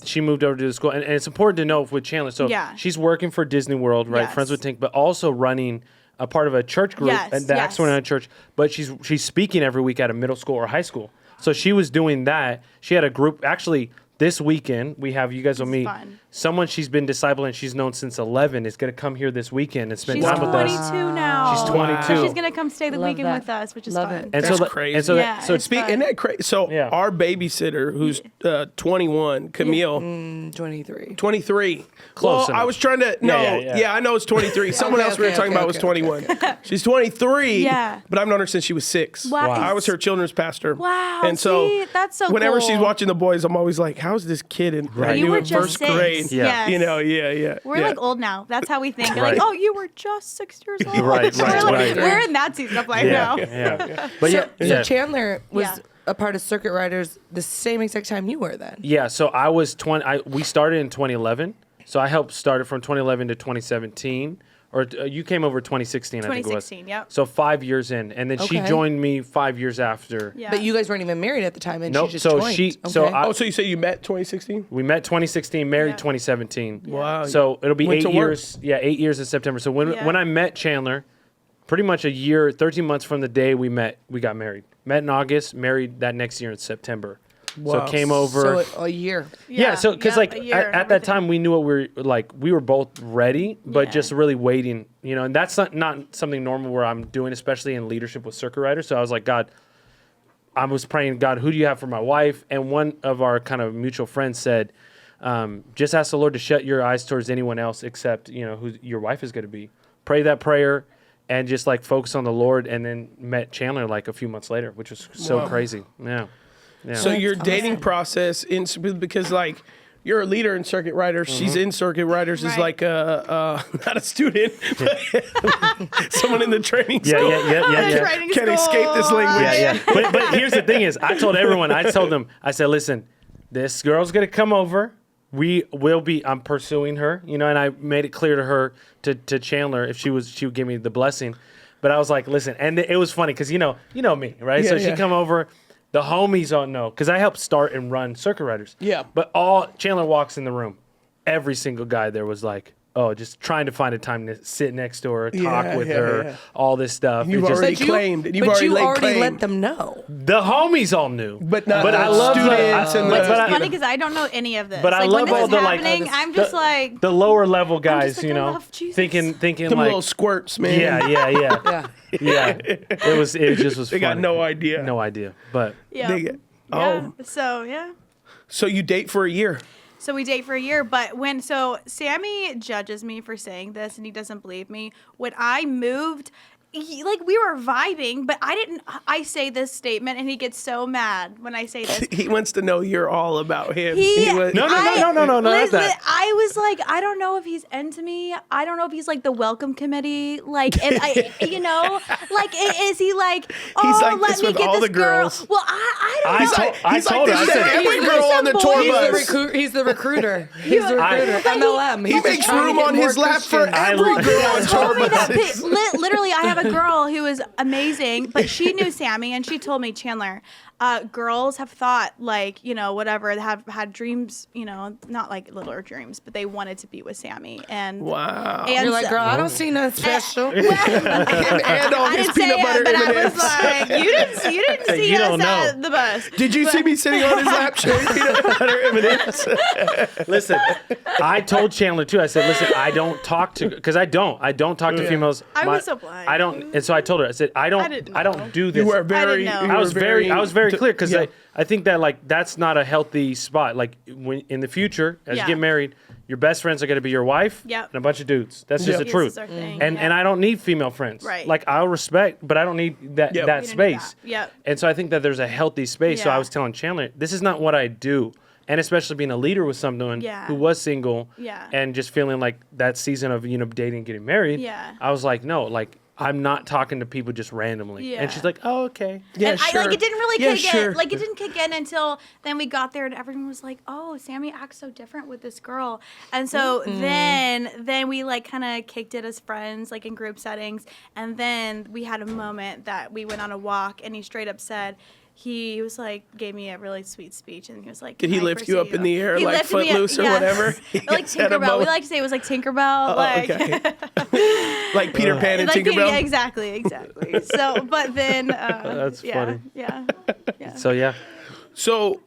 she
moved over to the school. And it's important to know with Chandler. So she's working for Disney World, right? Friends with Tink, but also running a part of a church group at the Acts 29 church, but she's speaking every week at a middle school or high school. So she was doing that. She had a group. Actually, this weekend we have, you guys will meet someone she's been discipling. She's known since 11 is going to come here this weekend and spend time with us.
She's 22 now.
She's 22.
So she's going to come stay the weekend with us, which is fun.
And that's crazy.
And so
isn't that crazy? So our babysitter, who's 21, Camille,
23.
23.
Close enough.
I was trying to I know it's 23. Someone else we were talking about was 21. She's 23. But I've known her since she was 6.
Wow.
I was her children's pastor.
Wow.
And so
that's so
whenever
cool.
she's watching the boys, I'm always like, how's this kid in first grade?
Yes.
You know,
We're like old now. That's how we think.
Right.
Like, oh, you were just 6 years old.
Right.
We're in that season of life now.
But
so Chandler was a part of Circuit Riders the same exact time you were then.
Yeah. So I was 20. We started in 2011. So I helped start it from 2011 to 2017. Or you came over 2016, I think it was.
2016, yep.
So 5 years in. And then she joined me 5 years after.
Yeah.
But you guys weren't even married at the time, and
nope.
she just
so
joined.
So you say you met 2016?
We met 2016, married 2017.
Wow.
So it'll be
Went
8
to
years.
work.
Yeah, 8 years in September. So when I met Chandler, pretty much a year, 13 months from the day we met, we got married. Met in August, married that next year in September.
Wow.
So came over.
So a year.
Yeah, so because at that time we knew what we were both ready, but just really waiting, and that's not something normal where I'm doing, especially in leadership with Circuit Riders. So I was like, God, I was praying, God, who do you have for my wife? And one of our kind of mutual friends said, just ask the Lord to shut your eyes towards anyone else except, who your wife is going to be. Pray that prayer and just like focus on the Lord, and then met Chandler like a few months later, which was so crazy. Yeah. Yeah.
So your dating process, because like you're a leader in Circuit Riders, she's in Circuit Riders, is like not a student, but someone in the training school.
Yeah.
Can't escape this language.
Yeah. But here's the thing is, I told them, I said, listen, this girl's gonna come over. I'm pursuing her, and I made it clear to her, to Chandler, if she would give me the blessing. But I was like, listen, and it was funny because you know me, right? So she come over. The homies don't know because I helped start and run Circuit Riders.
Yeah.
But Chandler walks in the room. Every single guy there was like, just trying to find a time to sit next to her, talk with her, all this stuff.
You've already claimed.
But you already let them know.
The homies all knew.
But not
I
the
love
students.
It's funny because I don't know any of this.
But I love all the like.
I'm just like
the lower level guys,
I love Jesus.
thinking
Them
like
little squirts, man.
Yeah. It just was.
They got no idea.
No idea. But
So you date for a year.
So we date for a year, but Sammy judges me for saying this and he doesn't believe me. When I moved, we were vibing, but I say this statement and he gets so mad when I say this.
He wants to know you're all about him.
No, not that.
I was like, I don't know if he's into me. I don't know if he's like the welcome committee. Like, and is he like,
he's like
let
this
me
with
get
all
this
the girls.
girl. Well, I don't know.
I told her. I said
every girl on the tour bus.
He's the recruiter. He's the recruiter. MLM.
He makes room on his lap for every girl on tour buses.
Literally, I have a girl who is amazing, but she knew Sammy and she told me, Chandler, girls have thought like, whatever, have had dreams, not like littler dreams, but they wanted to be with Sammy. And
wow.
And
You're like, girl, I don't see nothing special.
And all
I
his
didn't say
peanut butter
it, but I
M&Ms.
was like, you didn't see
You
us
don't know.
at the bus.
Did you see me sitting on his lap sharing peanut butter M&Ms?
Listen, I told Chandler too. I said, listen, I don't talk to, because I don't talk to females.
I was so blind.
I don't, and so I told her, I said, I don't do this.
You were very.
know.
you
I
were
was very clear because
yeah.
I think that like that's not a healthy spot. Like when in the future, as you
Yeah.
get married, your best friends are going to be your wife
Yep.
and a bunch of dudes. That's just the
This
truth.
is our thing.
And I don't need female friends.
Right.
Like I'll respect, but I don't need that
Yep.
that
You don't need
space.
that. Yep.
And so I think that there's a healthy space. So I
Yeah.
was telling Chandler, this is not what I do. And especially being a leader with someone
Yeah.
who was single
Yeah.
and just feeling like that season of dating and getting married.
Yeah.
I was like, no, like I'm not talking to people just randomly.
Yeah.
And she's like, oh, okay.
Yeah,
And
sure.
it didn't really
Yeah,
kick
sure.
in. Like it didn't kick in until then we got there and everyone was like, "Oh, Sammy acts so different with this girl." And so then we like kind of kicked it as friends, like in group settings. And then we had a moment that we went on a walk and he straight up said, he was like, gave me a really sweet speech, and he was like,
Did he
"Can I
lift you
pursue
up in the air
He
like
lifted me up,
Footloose or
yes.
whatever? He
Like
had a
Tinkerbell. We
moment.
like to say it was like Tinkerbell.
Oh,
like,
okay. Like Peter Pan and
like
Tinkerbell?
yeah, exactly. So, but then
That's
yeah,
funny.
Yeah.
So yeah.
So,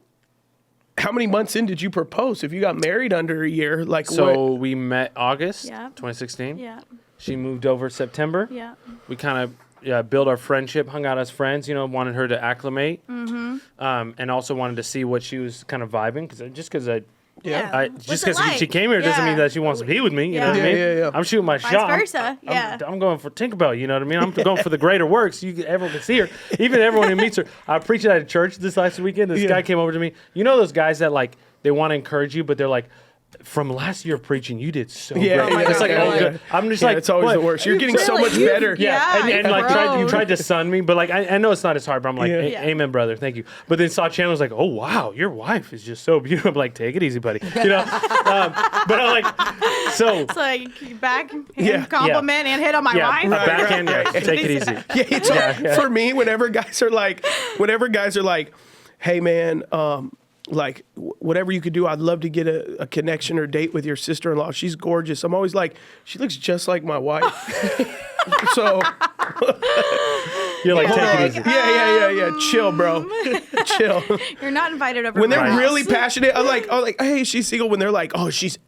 how many months in did you propose? If you got married under a year, like
So
what?
we met August
Yeah.
2016.
Yeah.
She moved over September.
Yeah.
We kind of built our friendship, hung out as friends, wanted her to acclimate.
Mm-hmm.
And also wanted to see what she was kind of vibing. Because
Yeah.
just
What's it
because
like?
she came here doesn't mean
Yeah.
that she wants to be with me. You know
Yeah.
what I mean?
Yeah.
I'm shooting my
Vice
shot.
versa. Yeah.
I'm going for Tinkerbell. You know what I mean? I'm going for the greater works. Everyone can see her. Even everyone who meets her. I preached at a church this last weekend. This guy came over to me. You know those guys that like they want to encourage you, but they're like, from last year preaching, you did so
Yeah,
great.
yeah,
It's like,
yeah,
oh,
yeah.
good. I'm just
Yeah,
like,
it's always
what?
the worst. You're getting so
really-
much
you-
better.
Yeah.
and like
grown.
you tried to sun me, but like I know it's not as hard. But I'm like,
Yeah.
Yeah.
amen, brother, thank you. But then saw Chandler was like, oh wow, your wife is just so beautiful. I'm like, take it easy, buddy. But I'm like, so
So like back
Yeah.
compliment and hit on my wife.
a backhand, take it easy.
Yeah, it's for me. Whenever guys are like, hey man, like whatever you could do, I'd love to get a connection or date with your sister-in-law. She's gorgeous. I'm always like, she looks just like my wife. So
You're like, take it easy.
yeah. Chill, bro. Chill.
You're not invited over.
When
my
they're
house.
really passionate, I'm like, hey, she's single. When they're like, oh, she's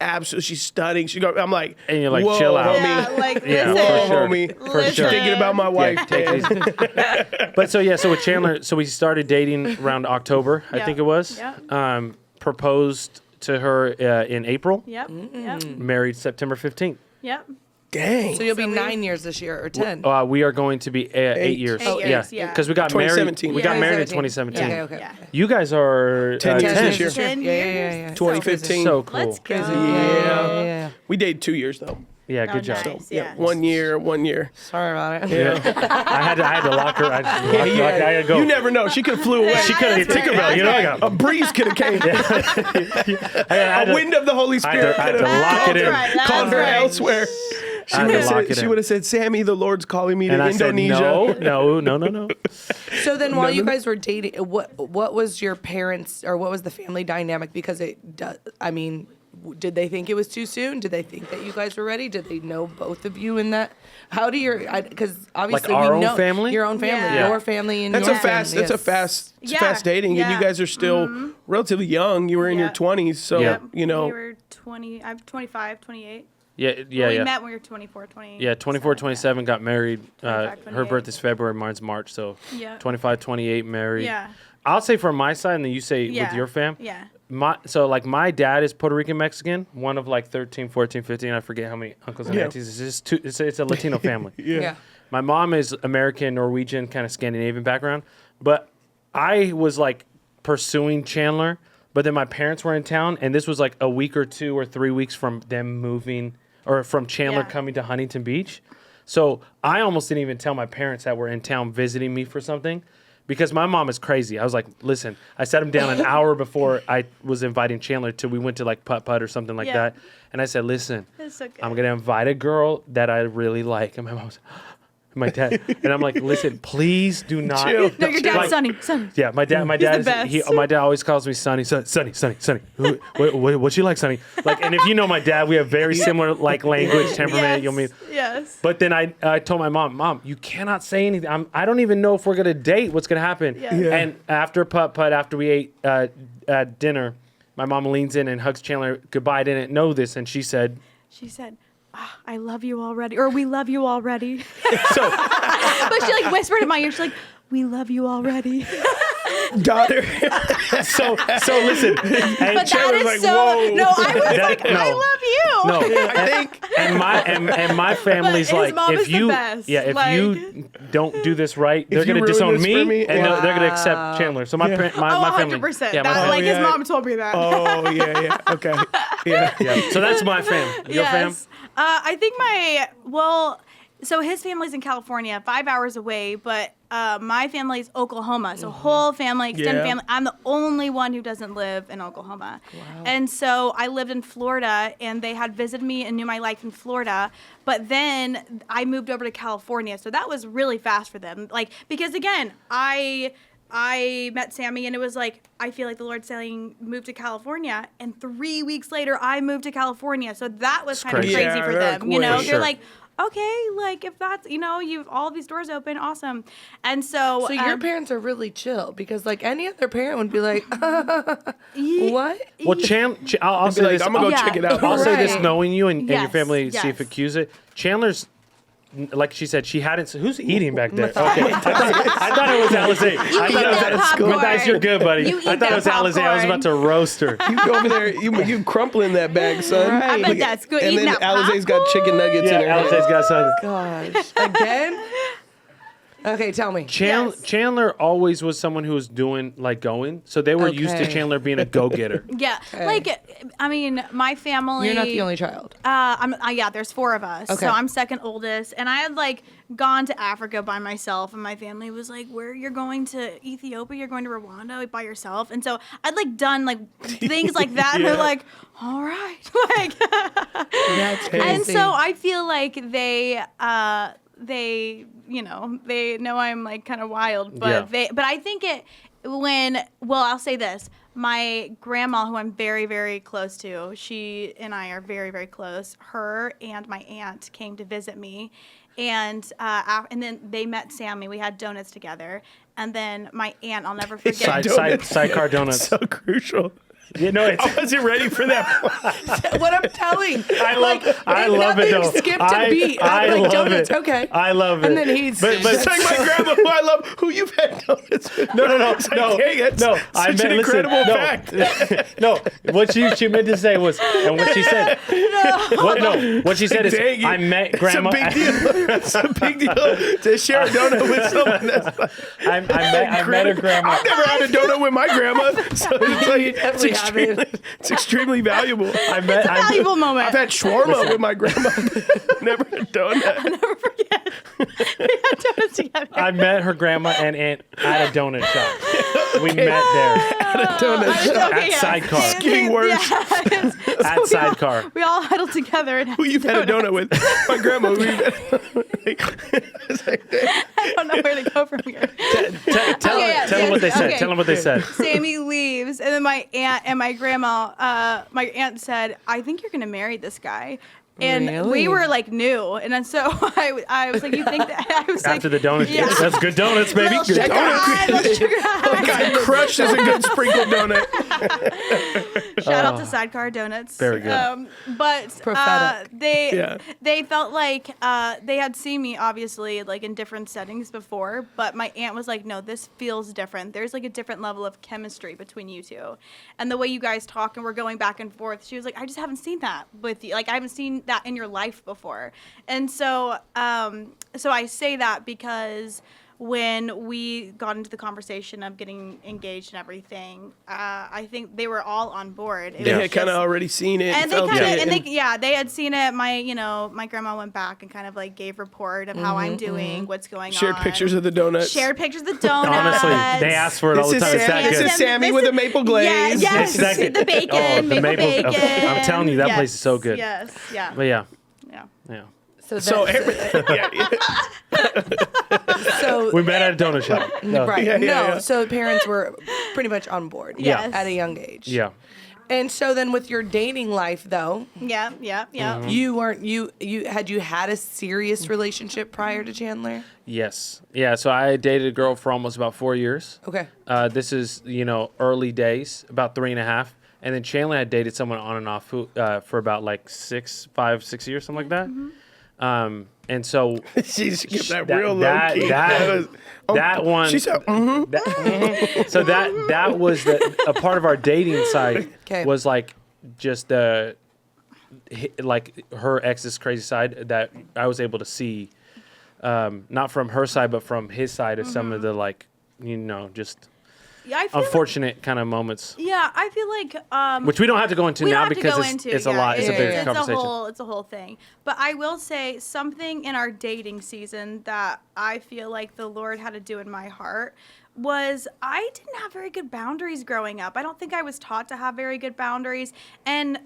stunning. I'm like,
And you're like,
whoa,
chill out.
homie.
Yeah, like
Yeah,
listen.
Whoa,
for sure.
homie.
For
She's
sure.
thinking about my wife.
Yeah, take it easy. But so with Chandler, so we started dating around October, I
Yeah.
think it was.
Yeah.
Proposed to her in April.
Yep. Yep.
Married September 15th.
Yep.
Dang.
So you'll be 9 years this year or 10.
We are going to be 8 years.
8 years, yeah.
Because we got married.
2017.
We got
Yeah.
married in
2017.
2017.
Okay.
Yeah.
You guys are
10 years
10
this year.
10
Yeah, yeah,
years.
yeah.
2015.
So cool.
Let's go.
Yeah. We dated 2 years though.
Yeah, good
Oh,
job.
nice.
Yeah,
Yeah.
1 year.
Sorry about it.
Yeah. I had to lock her. I had to go.
You never know. She could have flew away.
She could have
That's
hit Tinkerbell.
right.
You know, I got.
A breeze could have came.
I had
A
to-
wind of the Holy
I had
Spirit
to- I had
could
to
have
lock it in.
Right, that's
called her
right.
elsewhere. She
I had
would
to
have
lock
said,
it
she
in.
would have said, Sammy, the Lord's calling me to
And I said,
Indonesia.
no.
So then, while
No,
you
no.
guys were dating, what was your parents or what was the family dynamic? Because it does. I mean, did they think it was too soon? Did they think that you guys were ready? Did they know both of you in that? How do your? Because obviously
our
we
own
know
family?
your own family,
Yeah.
your family, and
That's
your
a fast.
family,
That's a
yes.
fast. It's
Yeah,
fast dating, and
yeah.
you guys are still relatively young. You were in your
Yeah.
20s, so
Yeah.
you know.
We were 20. I'm 25, 28.
Yeah.
We met when we were 24, 28.
Yeah, 24, 27 got married.
25,
Her
28.
birthday's February, mine's March. So
Yeah.
25, 28 married.
Yeah.
I'll say from my side, and then you say with
Yeah.
your fam.
Yeah.
My dad is Puerto Rican Mexican, one of like 13, 14, 15. I forget how many uncles and
Yeah.
aunties. It's just it's a Latino family.
Yeah.
My mom is American, Norwegian, kind of Scandinavian background. But I was like pursuing Chandler, but then my parents were in town, and this was like a week or 2 or 3 weeks from them moving or from Chandler
Yeah.
coming to Huntington Beach. So I almost didn't even tell my parents that were in town visiting me for something because my mom is crazy. I was like, listen, I sat him down an hour before I was inviting Chandler to, we went to like putt-putt or something like
Yeah.
that. And I said, listen,
That's so good.
I'm going to invite a girl that I really like. And my mom was, My dad, and I'm like, listen, please do not.
Chill.
No, your dad's
Like-
Sonny.
Yeah, my dad. My
He's the
dad.
best.
My dad always calls me Sonny. Sonny. What you like, Sonny? Like, and if you know my dad, we have very similar like language, temperament. You'll mean.
Yes.
But then I told my mom, you cannot say anything. I don't even know if we're gonna date. What's gonna happen?
Yeah. Yeah.
And after putt, after we ate dinner, my mom leans in and hugs Chandler goodbye. I didn't know this, and she said,
I love you already, or we love you already.
so.
But she like whispered in my ear. She's like, we love you already.
Daughter.
So listen. And
But that
Chandler's
is
like,
so.
whoa.
No, I was like,
no.
I love you.
No,
I think.
and my family's
But his
like,
mom
if
is the
you,
best.
if
Like-
you don't do this right, they're
you
gonna
ruin
disown
this for
me,
me,
and
wow.
they're gonna accept Chandler. So my
Yeah.
my
Oh,
family,
100%.
yeah, my
That,
family.
like his
yeah.
mom told me that.
Oh yeah. Okay. Yeah.
Yeah. So that's my fam. Your fam?
I think so his family's in California, 5 hours away, but my family's Oklahoma. So whole family, extended
Yeah.
family. I'm the only one who doesn't live in Oklahoma. Wow. And so I lived in Florida, and they had visited me and knew my life in Florida. But then I moved over to California. So that was really fast for them. Like, because again, I met Sammy, and it was like, I feel like the Lord's saying, move to California. And 3 weeks later, I moved to California. So that was kind of
crazy.
crazy
Yeah,
for
they're
them. You know,
like,
they're
sure.
like, okay, like if that's, you've all these doors open, awesome. And so,
So your parents are really chill because like any other parent would be like, what?
Well, I'll say
Like,
this.
I'm gonna go
Yeah.
check it out.
I'll say this,
Right.
knowing you and your
Yes,
family, see if
yes.
it cues it. Chandler's, like she said, she hadn't. Who's eating back there? Okay, I thought it was Alizé. I thought it was
that popcorn.
Matthias, you're good, buddy.
You eat
I thought it was
that
Alizé. I was
popcorn.
about to roast her.
You go over there. You crumpling that bag, son.
Right. I
bet that's good.
And
Eating
then
that
Alizé's got chicken nuggets in
Yeah,
her.
Alizé's got something.
Gosh. Again? Okay, tell me.
Yes.
Chandler always was someone who was going. So they were used to
Okay.
Chandler being a go-getter.
yeah, like, I mean, my family.
You're not the only child.
Yeah, there's 4 of us.
Okay.
So I'm second oldest, and I had like gone to Africa by myself, and my family was like, "Where you're going to Ethiopia? You're going to Rwanda by yourself?" And so I'd like done like things like that, and they're like, "All right," like.
That's crazy.
And so I feel like they know I'm like kind of wild, but
Yeah.
but I think I'll say this. My grandma, who I'm very, very close to, she and I are very, very close. Her and my aunt came to visit me, and then they met Sammy. We had donuts together, and then my aunt, I'll never forget.
Sidecar donuts.
So crucial.
You know, it's,
I wasn't ready for that.
what I'm telling.
I love it though.
Skipped a beat.
I
I'm like,
love
donuts,
it.
okay.
I love it.
And then he's
but
It's like my grandma, who I love, who you've had donuts with.
No.
It's like, dang, it's such an incredible fact.
No, what she meant to say was, and what she said. What she said is,
Dang it.
I met grandma.
It's a big deal. It's a big deal to share a donut with someone. That's like,
I met her grandma.
I've never had a donut with my grandma, so it's like
definitely
it's extremely valuable.
It's a valuable moment.
I've had shawarma with my grandma, but never a donut.
Never forget. We had donuts together.
I met her grandma and aunt at a donut shop. We met there
At a donut shop.
at Sidecar.
It's getting worse.
At Sidecar.
We all huddled together and had
Who you've had a donut with? My grandma.
I don't know where to go from here.
Tell them what they said.
okay.
Tell them what they said.
Sammy leaves, and then my aunt and my grandma, my aunt said, "I think you're gonna marry this guy." And
Really?
we were like new, and then so I was like, "You think that?" I was
After
like,
the donuts.
Yeah.
That's good donuts, baby.
Little
Good
sugar
donuts.
high, little sugar high.
Guy crushed is a good sprinkled donut.
Shout out to Sidecar Donuts.
Very good.
But
Prophetic.
they felt like they had seen me obviously like in different settings before, but my aunt was like, "No, this feels different. There's like a different level of chemistry between you two, and the way you guys talk and we're going back and forth." She was like, "I just haven't seen that with you. Like I haven't seen that in your life before." And so so I say that because when we got into the conversation of getting engaged and everything, I think they were all on board. It
They
was
had kind of
just-
already seen it.
and they
felt
kind of,
it,
and they had seen it. My grandma went back and kind of like gave report of how I'm doing, what's going
shared
on.
pictures of the donuts.
Shared pictures of the donuts.
Honestly, they ask for it all the time. It's that
This
good.
is Sammy with a maple glaze.
Yeah, yes,
It's that good.
the bacon,
Oh, the
maple
maple-
bacon.
I'm telling you, that place is so good.
Yes, yeah,
But yeah.
yeah.
Yeah.
So
So
We met at a donut shop. No.
right.
Yeah,
no.
yeah.
So parents were pretty much on board.
Yes.
At a young age.
Yeah.
And so then with your dating life though,
Yeah.
Mm-hmm.
you weren't you had a serious relationship prior to Chandler?
Yes. Yeah. So I dated a girl for almost about 4 years.
Okay.
This is, early days, about 3.5. And then Chandler had dated someone on and off who, for about like 6 years, something like that. And so
she just kept that
that-
real
that-
low key.
that- that one.
She said,
so that was a part of our dating side.
Okay.
Was like just like her ex's crazy side that I was able to see, not from her side but from his side of some of the just
Yeah, I feel
unfortunate kind of moments,
yeah, I feel like
which we don't have to go into
we don't
now
have to
because
go
it's,
into,
it's a
yeah,
lot. It's a big
it's
conversation.
It's a whole thing. But I will say something in our dating season that I feel like the Lord had to do in my heart was I didn't have very good boundaries growing up. I don't think I was taught to have very good boundaries. And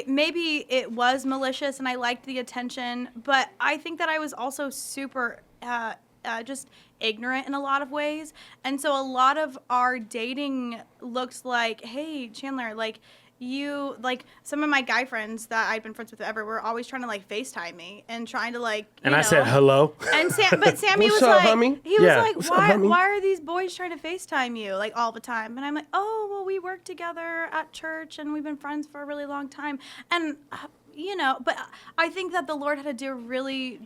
maybe it was malicious and I liked the attention, but I think that I was also super just ignorant in a lot of ways. And so a lot of our dating looks like, hey, Chandler, some of my guy friends that I'd been friends with forever were always trying to FaceTime me and trying to
And I said hello.
And but Sammy
What's
was
up,
like,
homie?
he was
Yeah.
like,
What's up,
why
homie?
are these boys trying to FaceTime you all the time? And I'm like, oh, well, we work together at church and we've been friends for a really long time. And but I think that the Lord had to do really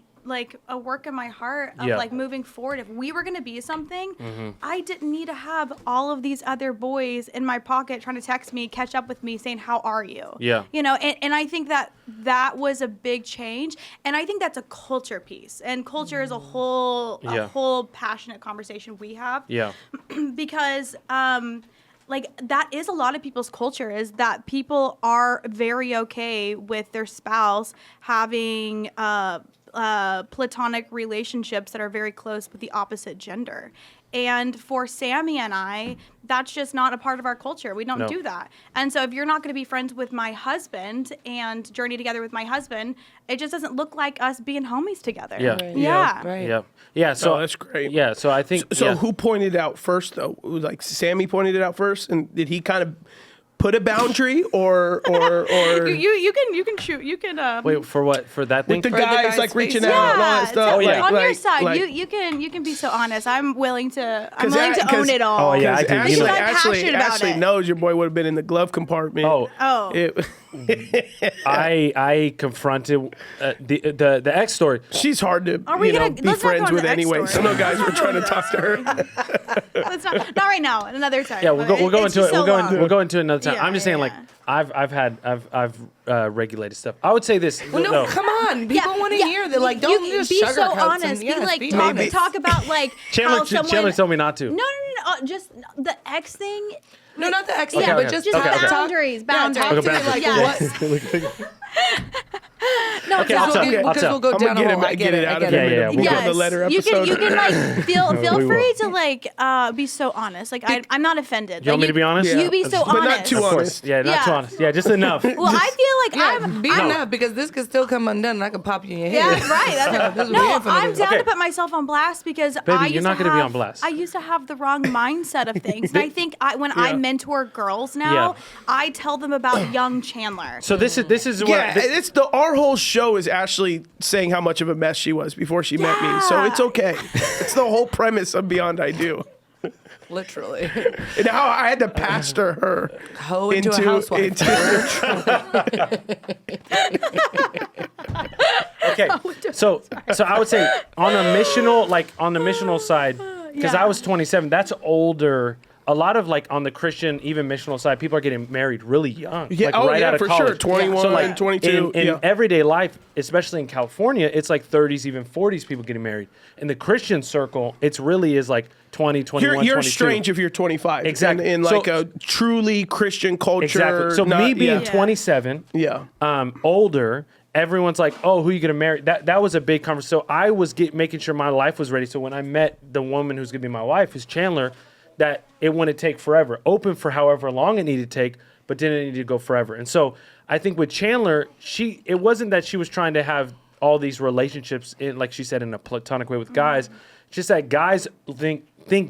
a work in my heart of moving forward. If we were going to be something, I didn't need to have all of these other boys in my pocket trying to text me, catch up with me, saying, how are you?
Yeah.
And I think that was a big change. And I think that's a culture piece. And culture is a whole passionate conversation we have.
Yeah.
Because that is a lot of people's culture, is that people are very okay with their spouse having platonic relationships that are very close with the opposite gender. And for Sammy and I, that's just not a part of our culture. We don't do that. And so if you're not going to be friends with my husband and journey together with my husband, it just doesn't look like us being homies together.
Yeah.
Right.
Yeah.
Right.
Yeah. Yeah. So
that's great.
Yeah. So I think.
So who pointed it out first, though? It was Sammy pointed it out first, and did he kind of put a boundary, or
You can shoot. You can
Wait for what? For that thing?
the
For the
guys
guy's
reaching
face.
out and all that
Yeah,
stuff?
so
yeah.
on your side, you can be so honest. I'm willing to own it all.
Oh, yeah, I do.
Ashley,
You know.
I'm passionate about
Ashley
it.
knows your boy would have been in the glove compartment.
Oh.
I confronted the X story.
She's hard to
Are we gonna-
be
let's not go
friends
on
with
the X
anyway.
story.
Some of the guys were trying to talk to her.
Let's not right now. Another time.
Yeah, we'll go
It's
into
just
it.
so long.
We'll go into it another time.
Yeah,
I'm just
yeah,
saying,
yeah.
I've regulated stuff. I would say this.
Well, no, come on. People want to hear that. Don't just
be so
sugarcoat
honest.
some-
Be
be
like talk about how
Chandler
someone.
told me not to.
No. Just the X thing.
No, not the X
Okay,
thing,
okay.
but just
Just
talk-
boundaries.
talk
Boundaries.
to me
Okay,
like
boundaries.
what?
No,
Okay,
tell
I'll tell.
me.
I'll
Because
tell.
we'll go
I'm
down
gonna
a hole. I
get it out of
it.
him.
Yeah,
We'll
yeah.
go on the letter
You
episode.
can feel
We will.
free to be so honest. I'm not offended.
You want me to be honest?
You be so
But not
honest.
too
Of course.
honest.
Yeah, not too
Yeah.
honest. Yeah, just enough.
Well, I feel like I'm.
Be enough because this could still come undone and I could pop you in your
Yeah,
head.
that's right. That's
This is
no,
weird for
I'm
me.
down
Okay.
to put myself on blast because
Baby,
I
you're
used
not
to
gonna be
have,
on blast.
I used to have the wrong mindset of things, and I think when I mentor girls now,
Yeah.
I tell them about young Chandler.
So this is what
Yeah, it's our whole show is Ashley saying how much of a mess she was before she met me. So
Yeah.
it's okay. It's the whole premise of Beyond I Do.
Literally.
And how I had to pastor her
Hoe into a housewife.
Okay, so I would say on the missional side, because
Yeah.
I was 27. That's older. A lot of on the Christian, even missional side, people are getting married really young.
Yeah,
right out of
for
college.
sure. 21,
So
22.
In everyday life, especially in California, it's 30s, even 40s people getting married. In the Christian circle, it's really is 20, 21,
You're
22.
strange if you're 25.
Exactly.
In
So-
a truly Christian culture.
Exactly. So me being 27,
Yeah.
older, everyone's like, "Oh, who are you gonna marry?" That was a big conversation. So I was making sure my life was ready. So when I met the woman who's gonna be my wife, who's Chandler, that it wouldn't take forever. Open for however long it needed to take, but didn't need to go forever. And so I think with Chandler, it wasn't that she was trying to have all these relationships in, like she said, in a platonic way with guys. Just that guys think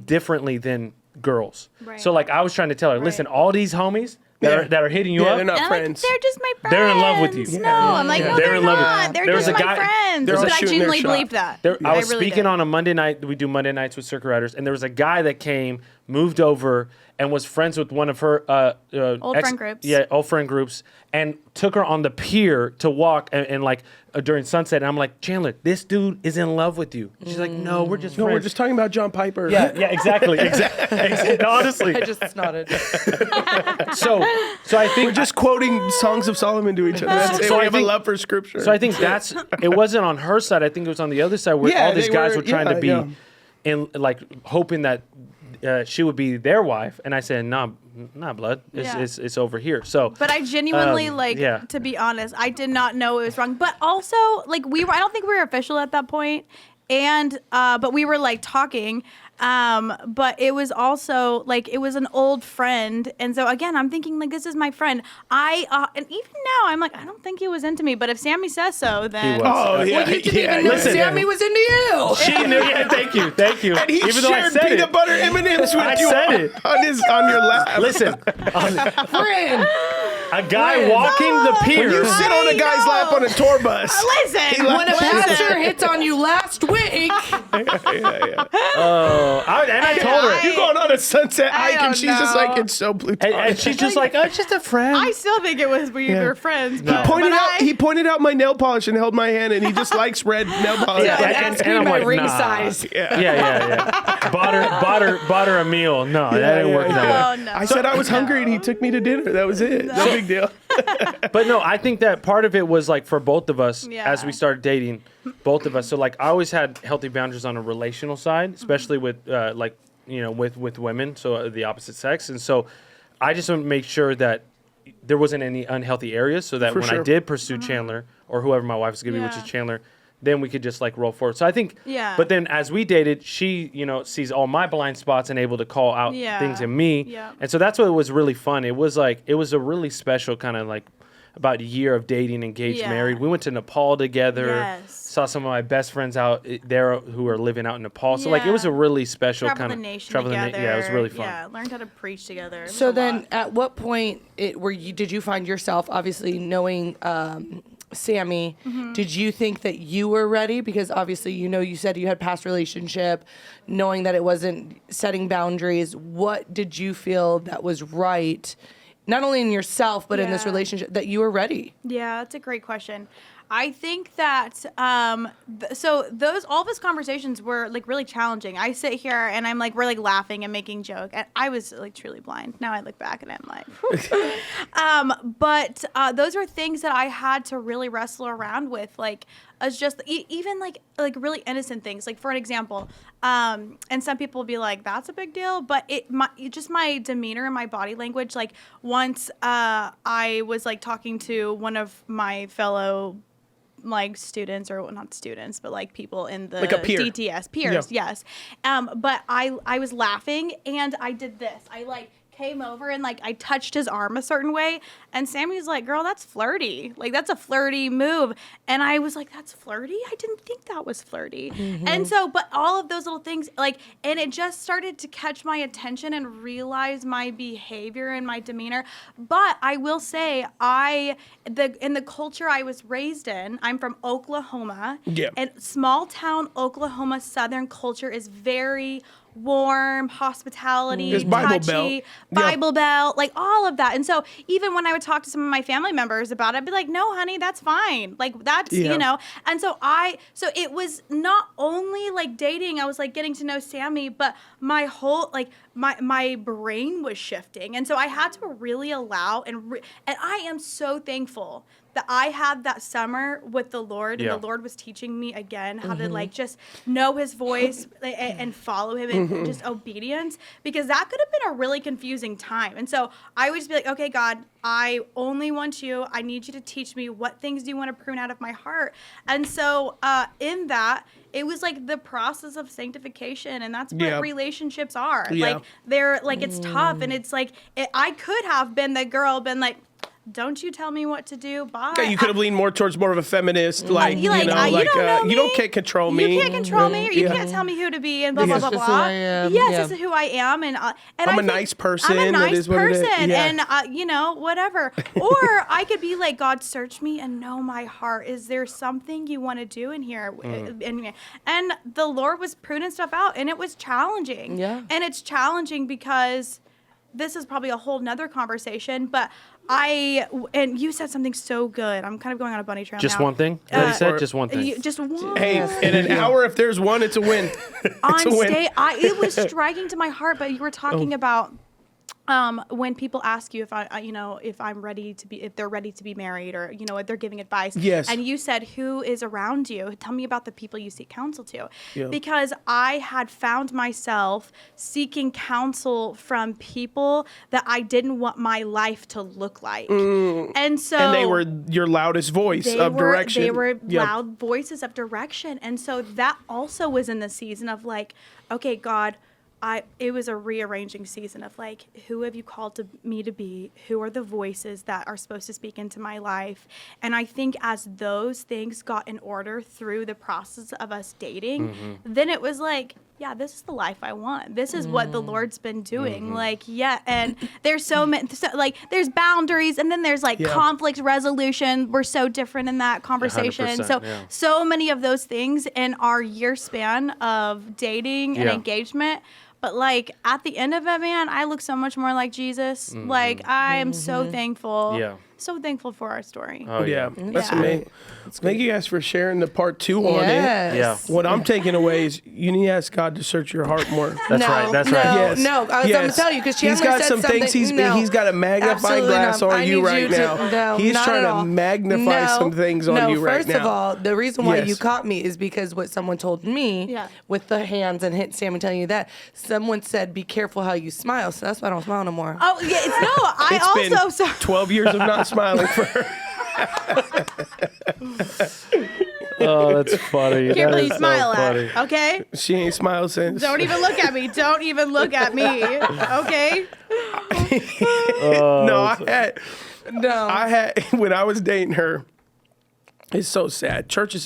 differently than girls.
Right.
So like I was trying to tell her, listen, all these homies that are hitting you up,
they're not
And
friends.
they're just my friends.
They're in love with you.
No, I'm like, no, they're
in love with
not.
you.
They're
There was
just
a
my
guy-
friends.
They're all
But I
shooting their
genuinely
shot.
believed that.
I was
really
speaking
did.
on a Monday night. We do Monday nights with circuit riders, and there was a guy that came, moved over, and was friends with one of her
Old friend groups.
Yeah, old friend groups, and took her on the pier to walk and like during sunset. And I'm like, Chandler, this dude is in love with you. And she's like, no, we're just
No,
friends.
we're just talking about John Piper.
Yeah, exactly. No, honestly.
I just nodded.
So I think
We're just quoting Songs of Solomon to each other. That's it.
So
We
I
have a
think-
love for scripture.
So I think it wasn't on her side. I think it was on the other side where all these
they
guys were trying to be
yeah.
in like hoping that she would be their wife. And I said, nah, blood. It's over here. So
But I genuinely
yeah.
to be honest, I did not know it was wrong. But also, like I don't think we were official at that point. And but we were like talking. But it was also like it was an old friend, and so again, I'm thinking like this is my friend. And even now, I'm like I don't think he was into me. But if Sammy says so, then
He was.
Oh, yeah.
You didn't even know
Listen.
Sammy was into you.
she knew. Yeah, thank you.
And he
Even though I
shared
said
peanut
it.
butter M&Ms with
I
you
said it.
on your lap.
Listen,
Friend.
a guy walking the pier.
You sit on a guy's lap on a tour bus.
listen.
When a pastor hits on you last week,
I told her.
You going on a sunset
I
hike,
don't
and she's just
know.
like, it's so plutonic.
And she's just like, oh, it's just a friend.
I still think it was we were friends.
No.
But
He pointed out my nail polish and held my hand, and he just likes red nail polish.
Yeah,
and asked me
I'm
my
like,
ring
nah.
size.
Yeah. Bought her a meal. No, that didn't work that way.
Oh no.
I said I was hungry, and he took me to dinner. That was it. No big deal.
But no, I think that part of it was like for both of us
Yeah.
as we started dating, both of us. So like I always had healthy boundaries on a relational side, especially with like with women, so the opposite sex, and so I just want to make sure that there wasn't any unhealthy areas, so that
For
when
sure.
I did pursue Chandler or whoever my wife is gonna be, which is
Yeah.
Chandler, then we could just like roll forward. So I think,
Yeah.
But then as we dated, she sees all my blind spots and able to call out
Yeah.
things in me,
Yeah.
and so that's what was really fun. It was a really special kind of like about a year of dating, engaged,
Yeah.
married. We went to Nepal together.
Yes.
Saw some of my best friends out there who are living out in Nepal. So like it was a
Yeah.
really special
Travel
kind
the
of
nation
the
together.
yeah, it was really fun.
Yeah, learned how to preach together. It was
So
a
then,
lot.
at what point did you find yourself, obviously knowing Sammy, did you think that you were ready? Because obviously, you said you had past relationship, knowing that it wasn't setting boundaries. What did you feel that was right, not only in yourself but in this
Yeah.
relationship, that you were ready?
Yeah, that's a great question. I think that so all those conversations were like really challenging. I sit here and I'm like we're like laughing and making joke, and I was like truly blind. Now I look back and I'm like, but those were things that I had to really wrestle around with, like as just even like really innocent things. Like for an example, and some people will be like that's a big deal, but my demeanor and my body language. Like once I was like talking to one of my fellow like students, or not students, but like people in the
Like a peer.
DTS peers, yes. But I was laughing and I did this. I like came over and like I touched his arm a certain way, and Sammy's like, girl, that's flirty. Like that's a flirty move. And I was like, that's flirty? I didn't think that was flirty. And so, but all of those little things, like, and it just started to catch my attention and realize my behavior and my demeanor. But I will say in the culture I was raised in, I'm from Oklahoma.
Yeah.
And small town Oklahoma Southern culture is very warm, hospitality,
There's Bible
touchy,
Belt. Yeah.
Bible Belt, like all of that. And so even when I would talk to some of my family members about it, I'd be like, no, honey, that's fine. Like that's,
Yeah.
And so it was not only like dating, I was like getting to know Sammy, but my whole, like my brain was shifting. And so I had to really allow, and I am so thankful that I had that summer with the Lord, and
Yeah.
the Lord was teaching me again how to like just know His voice and follow Him in just obedience, because that could have been a really confusing time. And so I would just be like, okay, God, I only want you. I need you to teach me what things do you want to prune out of my heart. And so in that, it was like the process of sanctification, and that's what
Yeah.
relationships are.
Yeah.
Like they're like it's tough, and it's like I could have been the girl, been like, don't you tell me what to do. Bye.
Okay, you could have leaned more towards more of a feminist, like,
you don't know me.
you can't control me.
You can't control me, or you can't tell me who to be, and blah blah blah
This is
blah.
who I am.
Yes,
Yeah.
this is who I am, and
I'm
I
a
think
nice person.
I'm a
That
nice
is what it is.
person,
Yeah.
and whatever. Or I could be like, God, search me and know my heart. Is there something you want to do in here? And the Lord was pruning stuff out, and it was challenging.
Yeah.
And it's challenging because this is probably a whole nother conversation, but and you said something so good. I'm kind of going on a bunny trail
Just
now.
one thing? What he said? Just one thing.
Just one.
Hey, in an hour, if there's one, it's a win.
On
It's a win.
stage, it was striking to my heart. But you were talking about when people ask you if if I'm ready to be, if they're ready to be married, or if they're giving advice.
Yes.
And you said, who is around you? Tell me about the people you seek counsel to.
Yeah.
Because I had found myself seeking counsel from people that I didn't want my life to look like. And so.
And they were your loudest voice of direction.
They were
Yep.
loud voices of direction. And so that also was in the season of like, okay, God, it was a rearranging season of like, who have you called me to be? Who are the voices that are supposed to speak into my life? And I think as those things got in order through the process of us dating, then it was like, yeah, this is the life I want. This is what the Lord's been doing. Like, yeah. And there's so many, there's boundaries, and then there's like conflict resolution. We're so different in that conversation. So many of those things in our year span of dating and engagement. But like at the end of it, man, I look so much more like Jesus. Like I am so thankful.
Yeah.
So thankful for our story.
Oh, yeah. That's
Yeah.
amazing. Thank you guys for sharing the part 2 on it.
Yeah.
What I'm taking away is you need to ask God to search your heart more.
That's right. That's right.
Yes.
No, I was going to tell you because
he's got some things he's got a magnifying glass on you right now. He's trying to magnify some things on you right now.
First of all, the reason why you caught me is because what someone told me with the hands and hit Sammy telling you that someone said, "Be careful how you smile." So that's why I don't smile no more.
Oh yeah,
It's been 12 years of not smiling for her.
Oh, that's funny.
Can't
That
really
is so
smile
funny.
at. Okay.
She ain't smiled since.
Don't even look at me. Don't even look at me. Okay.
I had when I was dating her. It's so sad. Church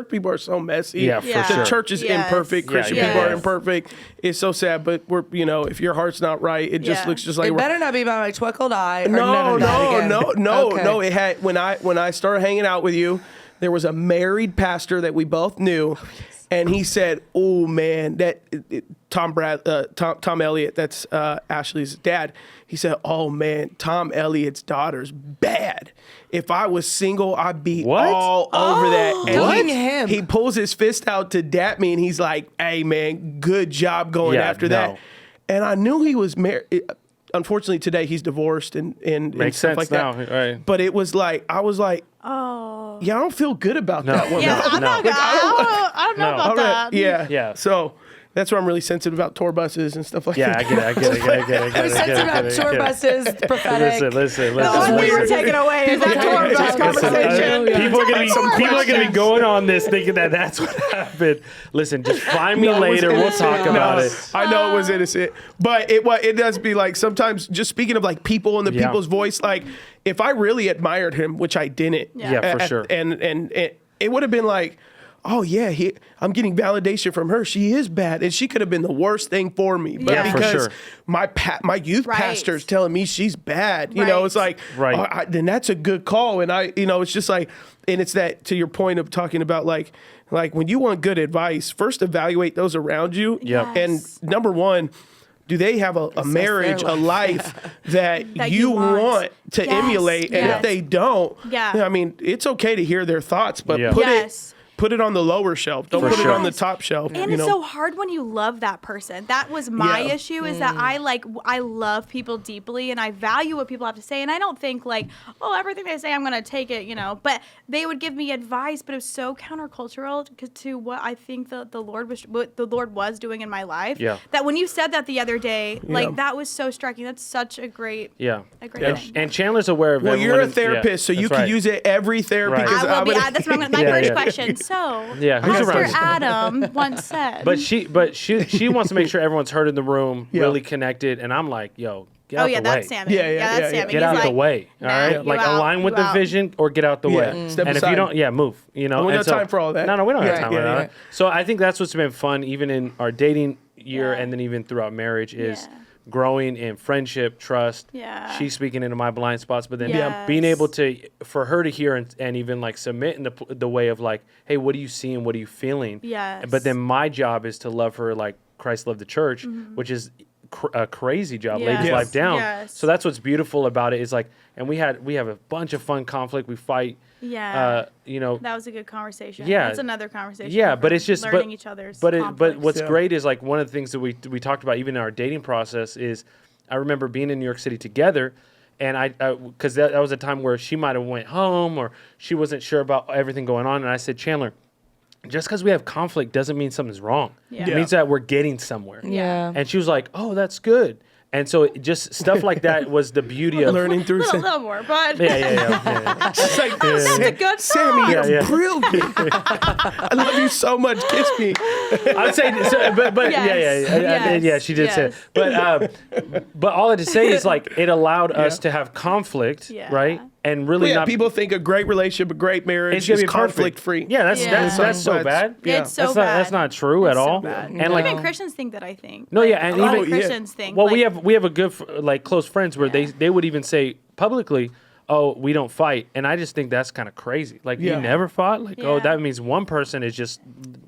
people are so messy.
Yeah, for
Yeah.
sure.
The church is imperfect. Christian
Yes.
people are imperfect. It's so sad, but we're if your heart's not right, it just looks just like
It better not be by my twinkled eye. Or
no.
Okay.
It had when I started hanging out with you, there was a married pastor that we both knew, and he said, "Oh man, Tom Elliott, that's Ashlee's dad." He said, "Oh man, Tom Elliott's daughter's bad. If I was single, I'd be all over that." And he pulls his fist out to dap me, and he's like, "Hey man, good job going after that." And I knew he was married. Unfortunately, today he's divorced and
Makes
stuff
sense
like
now,
that.
right?
But it was like I was like,
Oh.
yeah, I don't feel good about that one.
Yeah, I don't know about that.
Yeah. So that's why I'm really sensitive about tour buses and stuff like that.
I get it.
I'm sensitive about tour buses, prophetic.
Listen.
The one we were taking away is that tour bus conversation.
People are gonna be going on this thinking that that's what happened. Listen, just find me later. We'll talk about it.
I know it was innocent, but it does be like sometimes. Just speaking of like people and the people's voice, like if I really admired him, which I didn't,
for sure,
and it would have been like, oh yeah, I'm getting validation from her. She is bad, and she could have been the worst thing for me. But because my youth pastor's telling me she's bad, it's like, then that's a good call. And it's just like, and it's that to your point of talking about like when you want good advice, first evaluate those around you.
Yep.
And number one, do they have a marriage, a life that you want to emulate? And if they don't, I mean, it's okay to hear their thoughts, but put it on the lower shelf. Don't put it on the top shelf.
And it's so hard when you love that person. That was my issue is that I love people deeply and I value what people have to say. And I don't think like, oh, everything they say, I'm going to take it, but they would give me advice, but it was so countercultural to what I think the Lord was doing in my life.
Yeah.
That when you said that the other day, like that was so striking. That's such a great thing.
And Chandler's aware of it.
Well, you're a therapist, so you can use it every therapy.
I will be. That's what I'm gonna, my first question. So, Pastor Adam once said.
But she wants to make sure everyone's heard in the room, really connected. And I'm like, yo, Get out the way.
That's Sammy. That's Sammy.
Get out the way. All right,
you
like
out,
align with
you
the
out.
vision or get out the way.
Step
and
aside.
if you don't, move. You know,
We don't have time for all that.
No, we don't have
Yeah,
time
yeah,
for
yeah.
that. So I think that's what's been fun, even in our dating year, and then even throughout marriage, is growing in friendship, trust.
Yeah.
She's speaking into my blind spots, but then
Yes.
being able for her to hear and even like submit in the way of like, hey, what are you seeing? What are you feeling?
Yes.
But then my job is to love her like Christ loved the church, which is a crazy job, laid his
Yes.
life down.
Yes.
So that's what's beautiful about it is like, and we have a bunch of fun conflict. We fight.
Yeah.
You know.
That was a good conversation.
Yeah.
That's another conversation.
Yeah, but it's just
learning each other's
But
conflicts.
what's great is like one of the things that we talked about even in our dating process is I remember being in New York City together, and I because that was a time where she might have went home or she wasn't sure about everything going on, and I said, Chandler, just because we have conflict doesn't mean something's wrong.
Yeah.
It means that we're getting somewhere.
Yeah.
And she was like, oh, that's good. And so just stuff like that was the beauty of
Learning through
a little more, but
Yeah.
She's like,
that's a good
Sammy,
song.
you're brilliant. I love you so much. Kiss me.
I'd say, but
Yes.
yeah, she did say it. But all I had to say is like it allowed us to have conflict,
Yeah.
right? And really
Yeah,
not
people think a great relationship, a great marriage
it's gonna
is
be perfect.
conflict free.
Yeah, that's so
But-
bad.
Yeah.
It's so
that's
bad.
Not, that's not true at
It's so
all.
bad.
And like
Even Christians think that, I think.
No, yeah, and
a lot
even
of Christians think.
well,
like,
we have a good like close friends where they would even say publicly, "Oh, we don't fight," and I just think that's kind of crazy. Like
Yeah.
you never fought. Like oh,
Yeah.
that means one person is just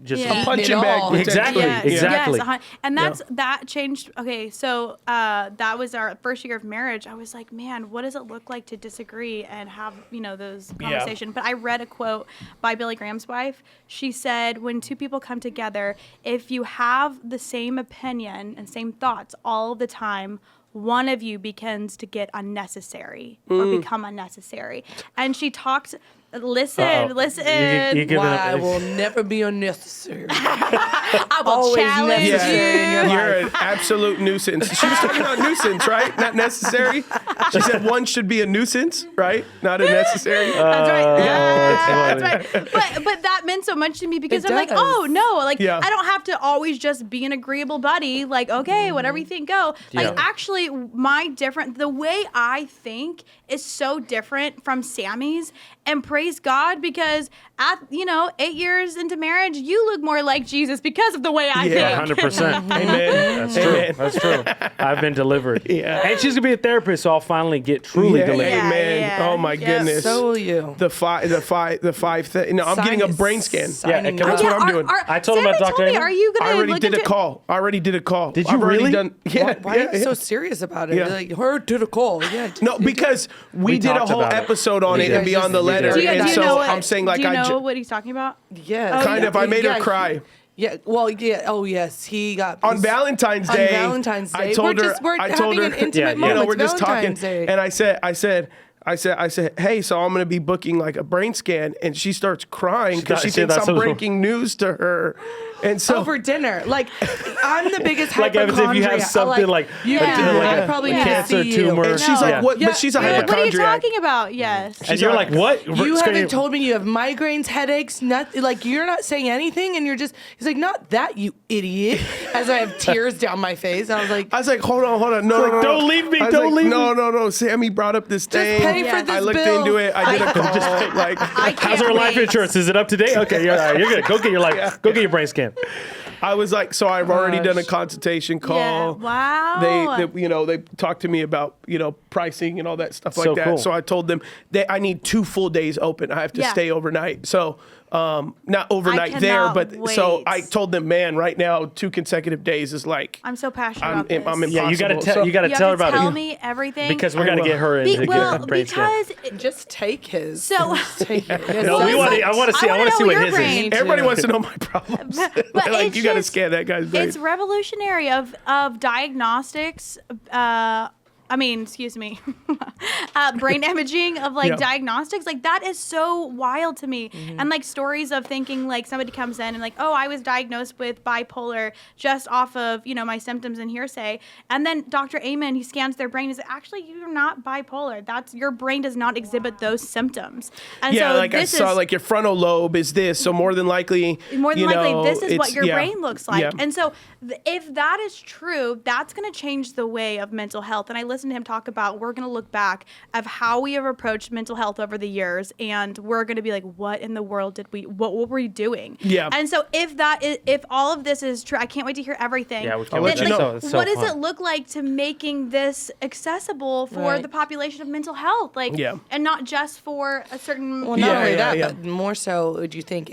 Yeah.
A punching bag.
all.
potentially.
Exactly. Exactly.
Yes, and that changed. Okay, so that was our first year of marriage. I was like, man, what does it look like to disagree and have those conversations? But I read a quote by Billy Graham's wife. She said, when two people come together, if you have the same opinion and same thoughts all the time, one of you begins to get unnecessary or become unnecessary. And she talks. Listen.
You give
Why
it
I will never be unnecessary.
I will
Always
challenge
necessary
you.
in your
You're
life.
an absolute nuisance. She was talking about nuisance, right? Not necessary. She said one should be a nuisance, right? Not a necessary.
That's right.
that's
That's right. But that meant so much to me because
It
I'm like,
does.
oh no, like
Yeah.
I don't have to always just be an agreeable buddy. Like, okay, whatever you think, go. Like
Yeah.
actually the way I think is so different from Sammy's, and praise God, because at 8 years into marriage, you look more like Jesus because of the way I
Yeah,
think.
100%.
Amen.
That's true. That's true. I've been delivered.
Yeah.
And she's gonna be a therapist, so I'll finally get truly
Yeah,
delivered.
Yeah,
amen.
yeah.
Oh my
Yep.
goodness.
So will you.
the five. No, I'm getting a brain scan.
Signing
Yeah,
That's
up.
what I'm doing.
I told him about
Sammy
Dr.
told me,
Amy.
are you
I
gonna
already
look
did a
into-
call. I already did a call.
Did you
I've already
really?
done. Yeah.
Why are you
yeah.
so serious about it?
Yeah.
Like, her did a call. Yeah.
No, because we
We
did a
talked
whole
about it.
episode on
We
it
did.
and beyond the
We did.
letter,
Do you,
and
do you
so
know what,
I'm saying like
do you
I.
know what he's talking about?
Yeah.
Kind of. I made her
Yeah,
cry.
Yeah. Well, yeah. Oh, yes. He got
On Valentine's
on
Day,
Valentine's Day.
I told her.
We're
I told
having
her.
an intimate
Yeah,
moment.
You know, we're just talking,
Valentine's Day.
and I said, hey, so I'm gonna be booking like a brain scan, and she starts crying because she thinks I'm breaking news to her, and so
over dinner. Like, I'm the biggest
Like if you have
hypochondriac.
something like
you
like,
do.
like
I
a
probably
cancer
need to see you.
tumor.
and she's
No.
like, what?
Yeah.
But she's a
Yeah.
What are you
hypochondriac.
talking about? Yes.
And you're like, what?
You haven't told me you have migraines, headaches, nothing. Like, you're not saying anything, and you're just. He's like, not that, you idiot. As I have tears down my face, I was like,
hold on, no,
don't leave me,
I was
don't
like,
leave
no. Sammy brought up this thing.
pay for
Yeah.
this
I looked
bill.
into it. I did a call. Like,
I
How's
can't
our life
wait.
insurance? Is it up to date? Okay, you're good. Go get your life. Go get your brain scan.
I was like, so I've already done a
Gosh.
consultation
Yeah.
call.
Wow.
They talked to me about, pricing and all that stuff like
So
that.
cool.
So I told them that I need 2 full days open. I have to
Yeah.
stay overnight. So, not overnight there,
cannot
but so
wait.
I told them, man, right now, 2 consecutive days is like,
I'm so passionate
I'm
about this.
impossible.
Yeah, you gotta tell.
So-
You gotta
You
tell her
have to
about
tell
it
me everything.
because we're gonna
will.
get her in to get
well,
a brain scan.
because
just take his.
So-
Just take it.
No,
Well,
we
it's
want.
like-
I want to see. I
I
want to
wanna
see
know
what
your
his
brain.
is.
Everybody wants to know my problems.
but
like,
it's
you got to
just-
scan that guy's brain.
It's revolutionary of diagnostics. Excuse me, brain imaging of like
Yeah.
diagnostics. Like that is so wild to me. And like stories of thinking like somebody comes in and like, oh, I was diagnosed with bipolar just off of, my symptoms and hearsay. And then Dr. Amen, he scans their brain and says, actually, you're not bipolar. Your brain does not exhibit those symptoms. And
Yeah,
so
like I
this
saw,
is,
like your frontal lobe is this, so more than likely,
this is what
it's-
your
yeah.
brain looks like.
Yeah.
And so if that is true, that's going to change the way of mental health. And I listen to him talk about, we're going to look back of how we have approached mental health over the years, and we're going to be like, what in the world what were we doing?
Yeah.
And so if all of this is true, I can't wait to hear everything.
Yeah, we can't
wait to know.
What does it look like to making this accessible for the population of mental health? Like, and not just for a certain.
Well, not only that, but more so, would you think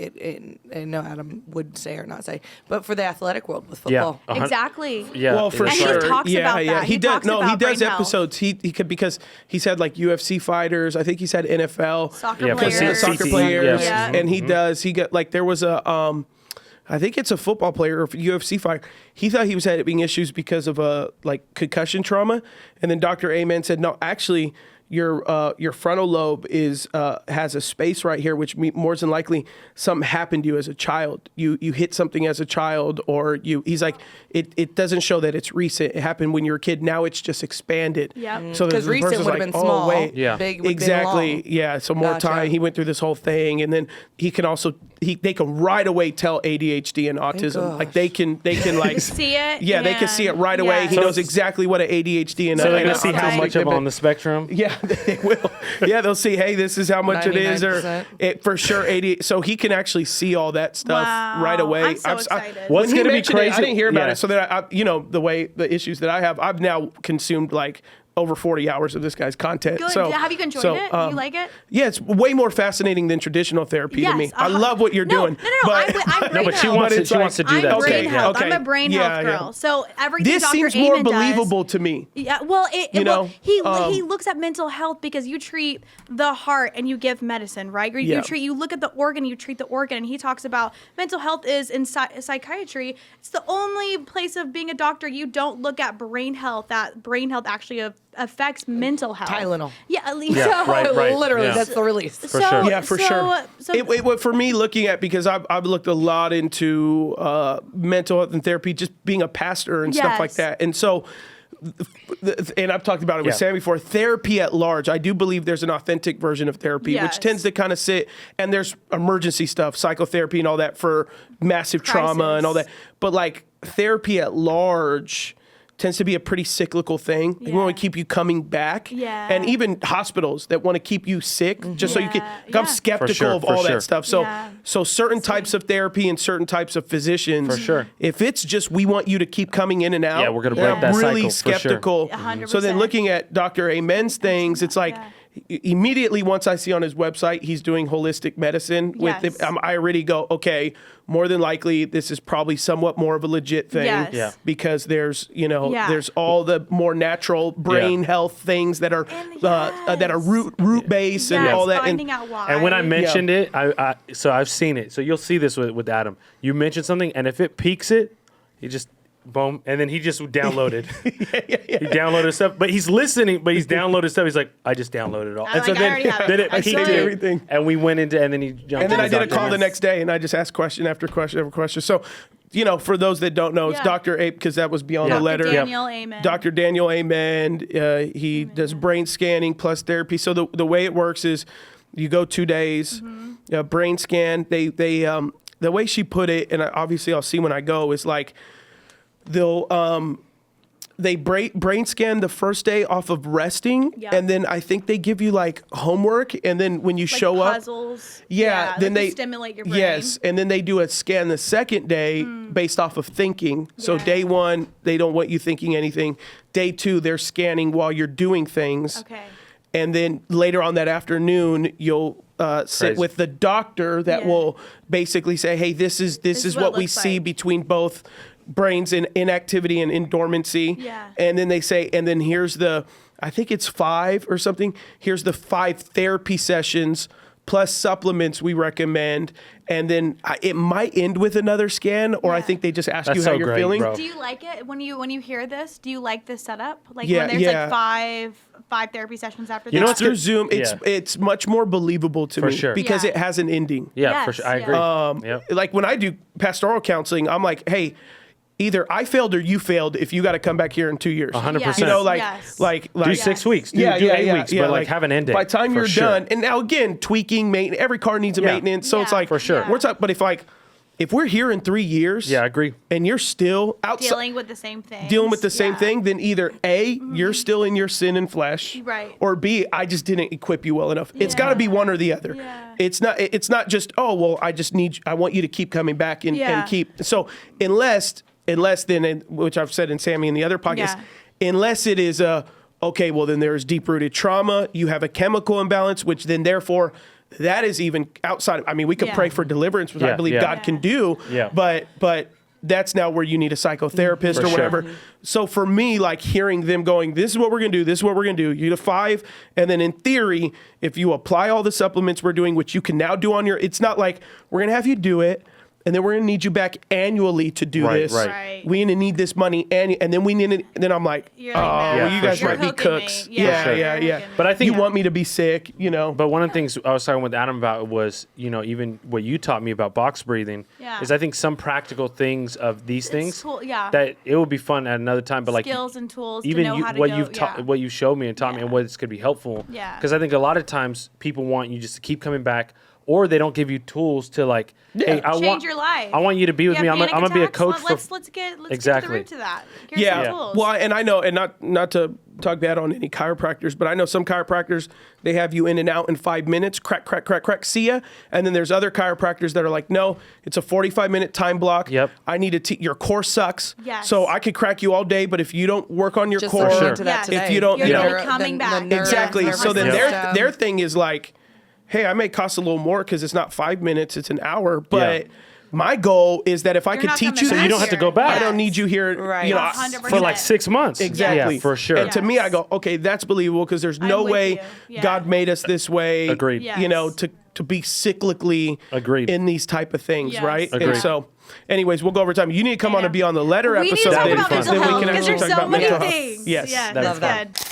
I know Adam would say or not say, but for the athletic world with football.
Yeah.
Exactly.
Yeah.
Well, for
And
sure.
he talks about that.
He does.
talks
No, he
about
does
brain health.
episodes. He could, because he's had like UFC fighters. I think he's had NFL
Soccer
for
players.
soccer players,
Yeah.
and he got like there was a I think it's a football player or UFC fighter. He thought he was having issues because of like concussion trauma, and then Dr. Amen said, no, actually, your frontal lobe has a space right here, which more than likely something happened to you as a child. You hit something as a child, or he's like, it doesn't show that it's recent. It happened when you were a kid. Now it's just expanded.
Yep.
So
Because
the
recent
person's
would have
like,
been small.
wait.
Yeah.
Big would
Exactly.
Been long.
Yeah. So more
Gotcha.
time. He went through this whole thing, and then he can also they can right away tell ADHD and autism.
gosh.
Like they can like
See it.
Yeah, they can see it right away. He
Yes.
knows exactly what an ADHD and
So
a,
they're
and
gonna
a
see how
autism
much of
exhibit.
on the spectrum.
Yeah, they will. Yeah, they'll see, hey, this is how much it is, or
99%.
it for sure 80. So he can actually see all that stuff
Wow.
right away.
I'm so excited.
When
What's
he
gonna be
mentioned it,
crazy?
I didn't hear about
Yeah.
it. So that the issues that I have, I've now consumed like over 40 hours of this guy's content.
Good.
So
Have you enjoyed it? You like it?
Yeah, it's way more fascinating than traditional therapy to me. I love what you're doing.
No,
but
I'm brain
But she
health.
wants
it's
she
like-
wants to do
I'm
that.
brain
too.
health.
Okay.
I'm a brain
Yeah,
health
yeah.
girl. So everything
this
Dr.
seems more
Amen does-
believable to me.
Yeah, well,
You know,
he looks at mental health because you treat the heart and you give medicine, right? Or
Yeah.
you look at the organ, you treat the organ, and he talks about mental health is in psychiatry. It's the only place of being a doctor you don't look at brain health. That brain health actually affects mental health.
Tylenol.
Yeah, at least.
Yeah, right.
Literally,
Yeah.
that's the release.
For sure.
Yeah, for sure.
So
It for me, looking at, because I've looked a lot into mental health and therapy, just being a pastor and stuff like
Yes.
that. And so, and I've talked about it with
Yeah.
Sammy before, therapy at large, I do believe there's an authentic version of therapy,
Yes.
which tends to kind of sit, and there's emergency stuff, psychotherapy and all that for massive trauma and all that.
Crisis.
But like therapy at large tends to be a pretty cyclical thing. They want to keep you coming back.
Yeah.
And even hospitals that want to keep you sick just so you can. Like, I'm
Yeah.
skeptical of
For
all
sure.
that stuff. So,
Yeah.
so certain types of therapy and certain types of physicians.
For sure.
If it's just we want you to keep coming in and out.
Yeah, we're gonna break
I'm
that
really
cycle, for sure.
skeptical.
100%.
So then looking at Dr. Amen's things, it's like. Immediately once I see on his website he's doing holistic medicine with
Yes.
I already go, okay, more than likely this is probably somewhat more of a legit thing.
Yes.
Yeah.
Because there's
Yeah.
there's all the more natural brain
Yeah.
health things that are
And
that are
yes.
root based and
Yes,
all that.
finding out why.
And when I mentioned it, so I've seen it. So you'll see this with Adam. You mention something, and if it piques it, he just boom, and then he just downloaded. He downloaded stuff, but he's listening. But he's downloaded stuff. He's like, I just downloaded it all.
I'm
And so
like, I already have it.
then it
I
piqued
saw
it,
it.
Everything.
and we went into, and then he jumped.
And then
into
I did a
Dr.
call the
Amen.
next day, and I just asked question after question after question. So, for those that don't know, it's
Yeah.
Dr. Ape, because that was beyond
Yeah.
the letter.
Daniel Amen.
Dr. Daniel Amen. He does brain scanning plus therapy. So the way it works is, you go 2 days, brain scan. They the way she put it, and obviously I'll see when I go, is like they brain scan the first day off of resting,
Yeah.
and then I think they give you like homework, and then when you
Like
show up.
puzzles.
Yeah, then
like to
they
stimulate your brain.
Yes, and then they do a scan the second day based off of thinking. So
Yeah.
day one, they don't want you thinking anything. Day two, they're scanning while you're doing things.
Okay.
And then later on that afternoon, you'll sit
Crazy.
with the doctor that
Yeah.
will basically say, "Hey, this is
what
what
it
we
looks
see
like."
between both brains in inactivity and in dormancy."
Yeah.
And then they say, and then here's I think it's 5 or something. Here's the 5 therapy sessions plus supplements we recommend. And then it might end with another scan, or I
Yeah.
think they just ask
That's
you how
so
you're
great,
feeling.
bro.
Do you like it when you hear this? Do you like this setup? Like
Yeah,
when there's
yeah.
like five therapy sessions after
You know
that?
what's
Through
good?
Zoom,
Yeah.
it's much more believable to
For
me
sure.
because
Yeah.
it has an ending.
Yeah, for
Yes,
sure. I
yeah.
agree. Yep.
Like when I do pastoral counseling, I'm like, hey, either I failed or you failed if you got to come back here in 2 years.
100%.
You know, like,
Yes.
like,
Do 6 weeks. Do 8 weeks, but like have an end date.
By the time
for
you're
sure.
done, and now again, tweaking, maintenance, every car needs a
Yeah.
maintenance. So it's
Yeah.
like,
For sure.
We're talking, but if like, if we're here in 3 years,
Yeah, I agree.
and you're still outside
Dealing with the same thing.
dealing with the same thing, then either A, you're still in your sin and flesh,
Right.
or B, I just didn't equip you well enough. It's got to be one or the other.
Yeah.
It's not just, oh, well, I want you to keep coming back and
Yeah.
keep. So unless then, which I've said in Sammy and the other podcasts, unless it is okay, well, then there's deep-rooted trauma, you have a chemical imbalance, which then therefore that is even outside. I mean, we could pray for deliverance, which I believe God can do.
Yeah.
But that's now where you need a psychotherapist
For
or
sure.
whatever. So for me, like hearing them going, this is what we're going to do. This is what we're going to do. You get a 5. And then in theory, if you apply all the supplements we're doing, which you can now do on it's not like we're going to have you do it. And then we're going to need you back annually to do
Right,
this.
right.
We're going to need this money. And then we need it. Then I'm like,
You're like,
oh,
no.
you
for
guys
sure.
might be
You're hooking me.
cooks.
Yeah,
sure.
Yeah.
you're hooking
But I think
you want me to be sick,
But one of the things I was talking with Adam about was, even what you taught me about box breathing
Yeah.
is I think some practical things of these things
cool, yeah.
that it would be fun at another time. But
skills and tools
even
to know how to
what
go.
you've taught, what you showed me and taught me, and what's going to be helpful.
Yeah.
Because I think a lot of times people want you just to keep coming back, or they don't give you tools to like, hey,
Change your life.
I want you to be with me. I'm
panic
going to be a
attacks?
coach
Let's get to the
Exactly.
root to that. Here's some tools.
Well, and I know, and not to talk bad on any chiropractors, but I know some chiropractors, they have you in and out in 5 minutes, crack, see ya. And then there's other chiropractors that are like, no, it's a 45-minute time block.
Yep.
I need to your core sucks.
Yes.
So I could crack you all day, but if you don't work on your
Just
core,
listening to that
Yes.
if
today.
you don't,
You're
you
gonna
know,
be coming back.
exactly.
nervous
So then
system.
their thing is like, hey, I may cost a little more because it's not 5 minutes, it's an hour, but my goal is that if I
You're
could
not
teach
coming
you
So you
this,
don't have to go back.
I don't need you here,
Right.
you know,
100%.
for like 6 months.
Exactly.
Yeah, for sure.
And to me, I go, okay, that's believable because there's no
with
way
you. Yeah.
God made us this way.
Agreed.
Yes.
You know, to be cyclically
Agreed.
in these type of things,
Yes.
right?
Agreed.
And so, anyways, we'll go over time. You need to come on and be on the letter
We need to
episode
talk
then,
about
because
mental
then we
health
can
because
actually
there's
talk
so
about
many
mental health.
things.
Yes.
Yeah,
That's
that's
that.
good.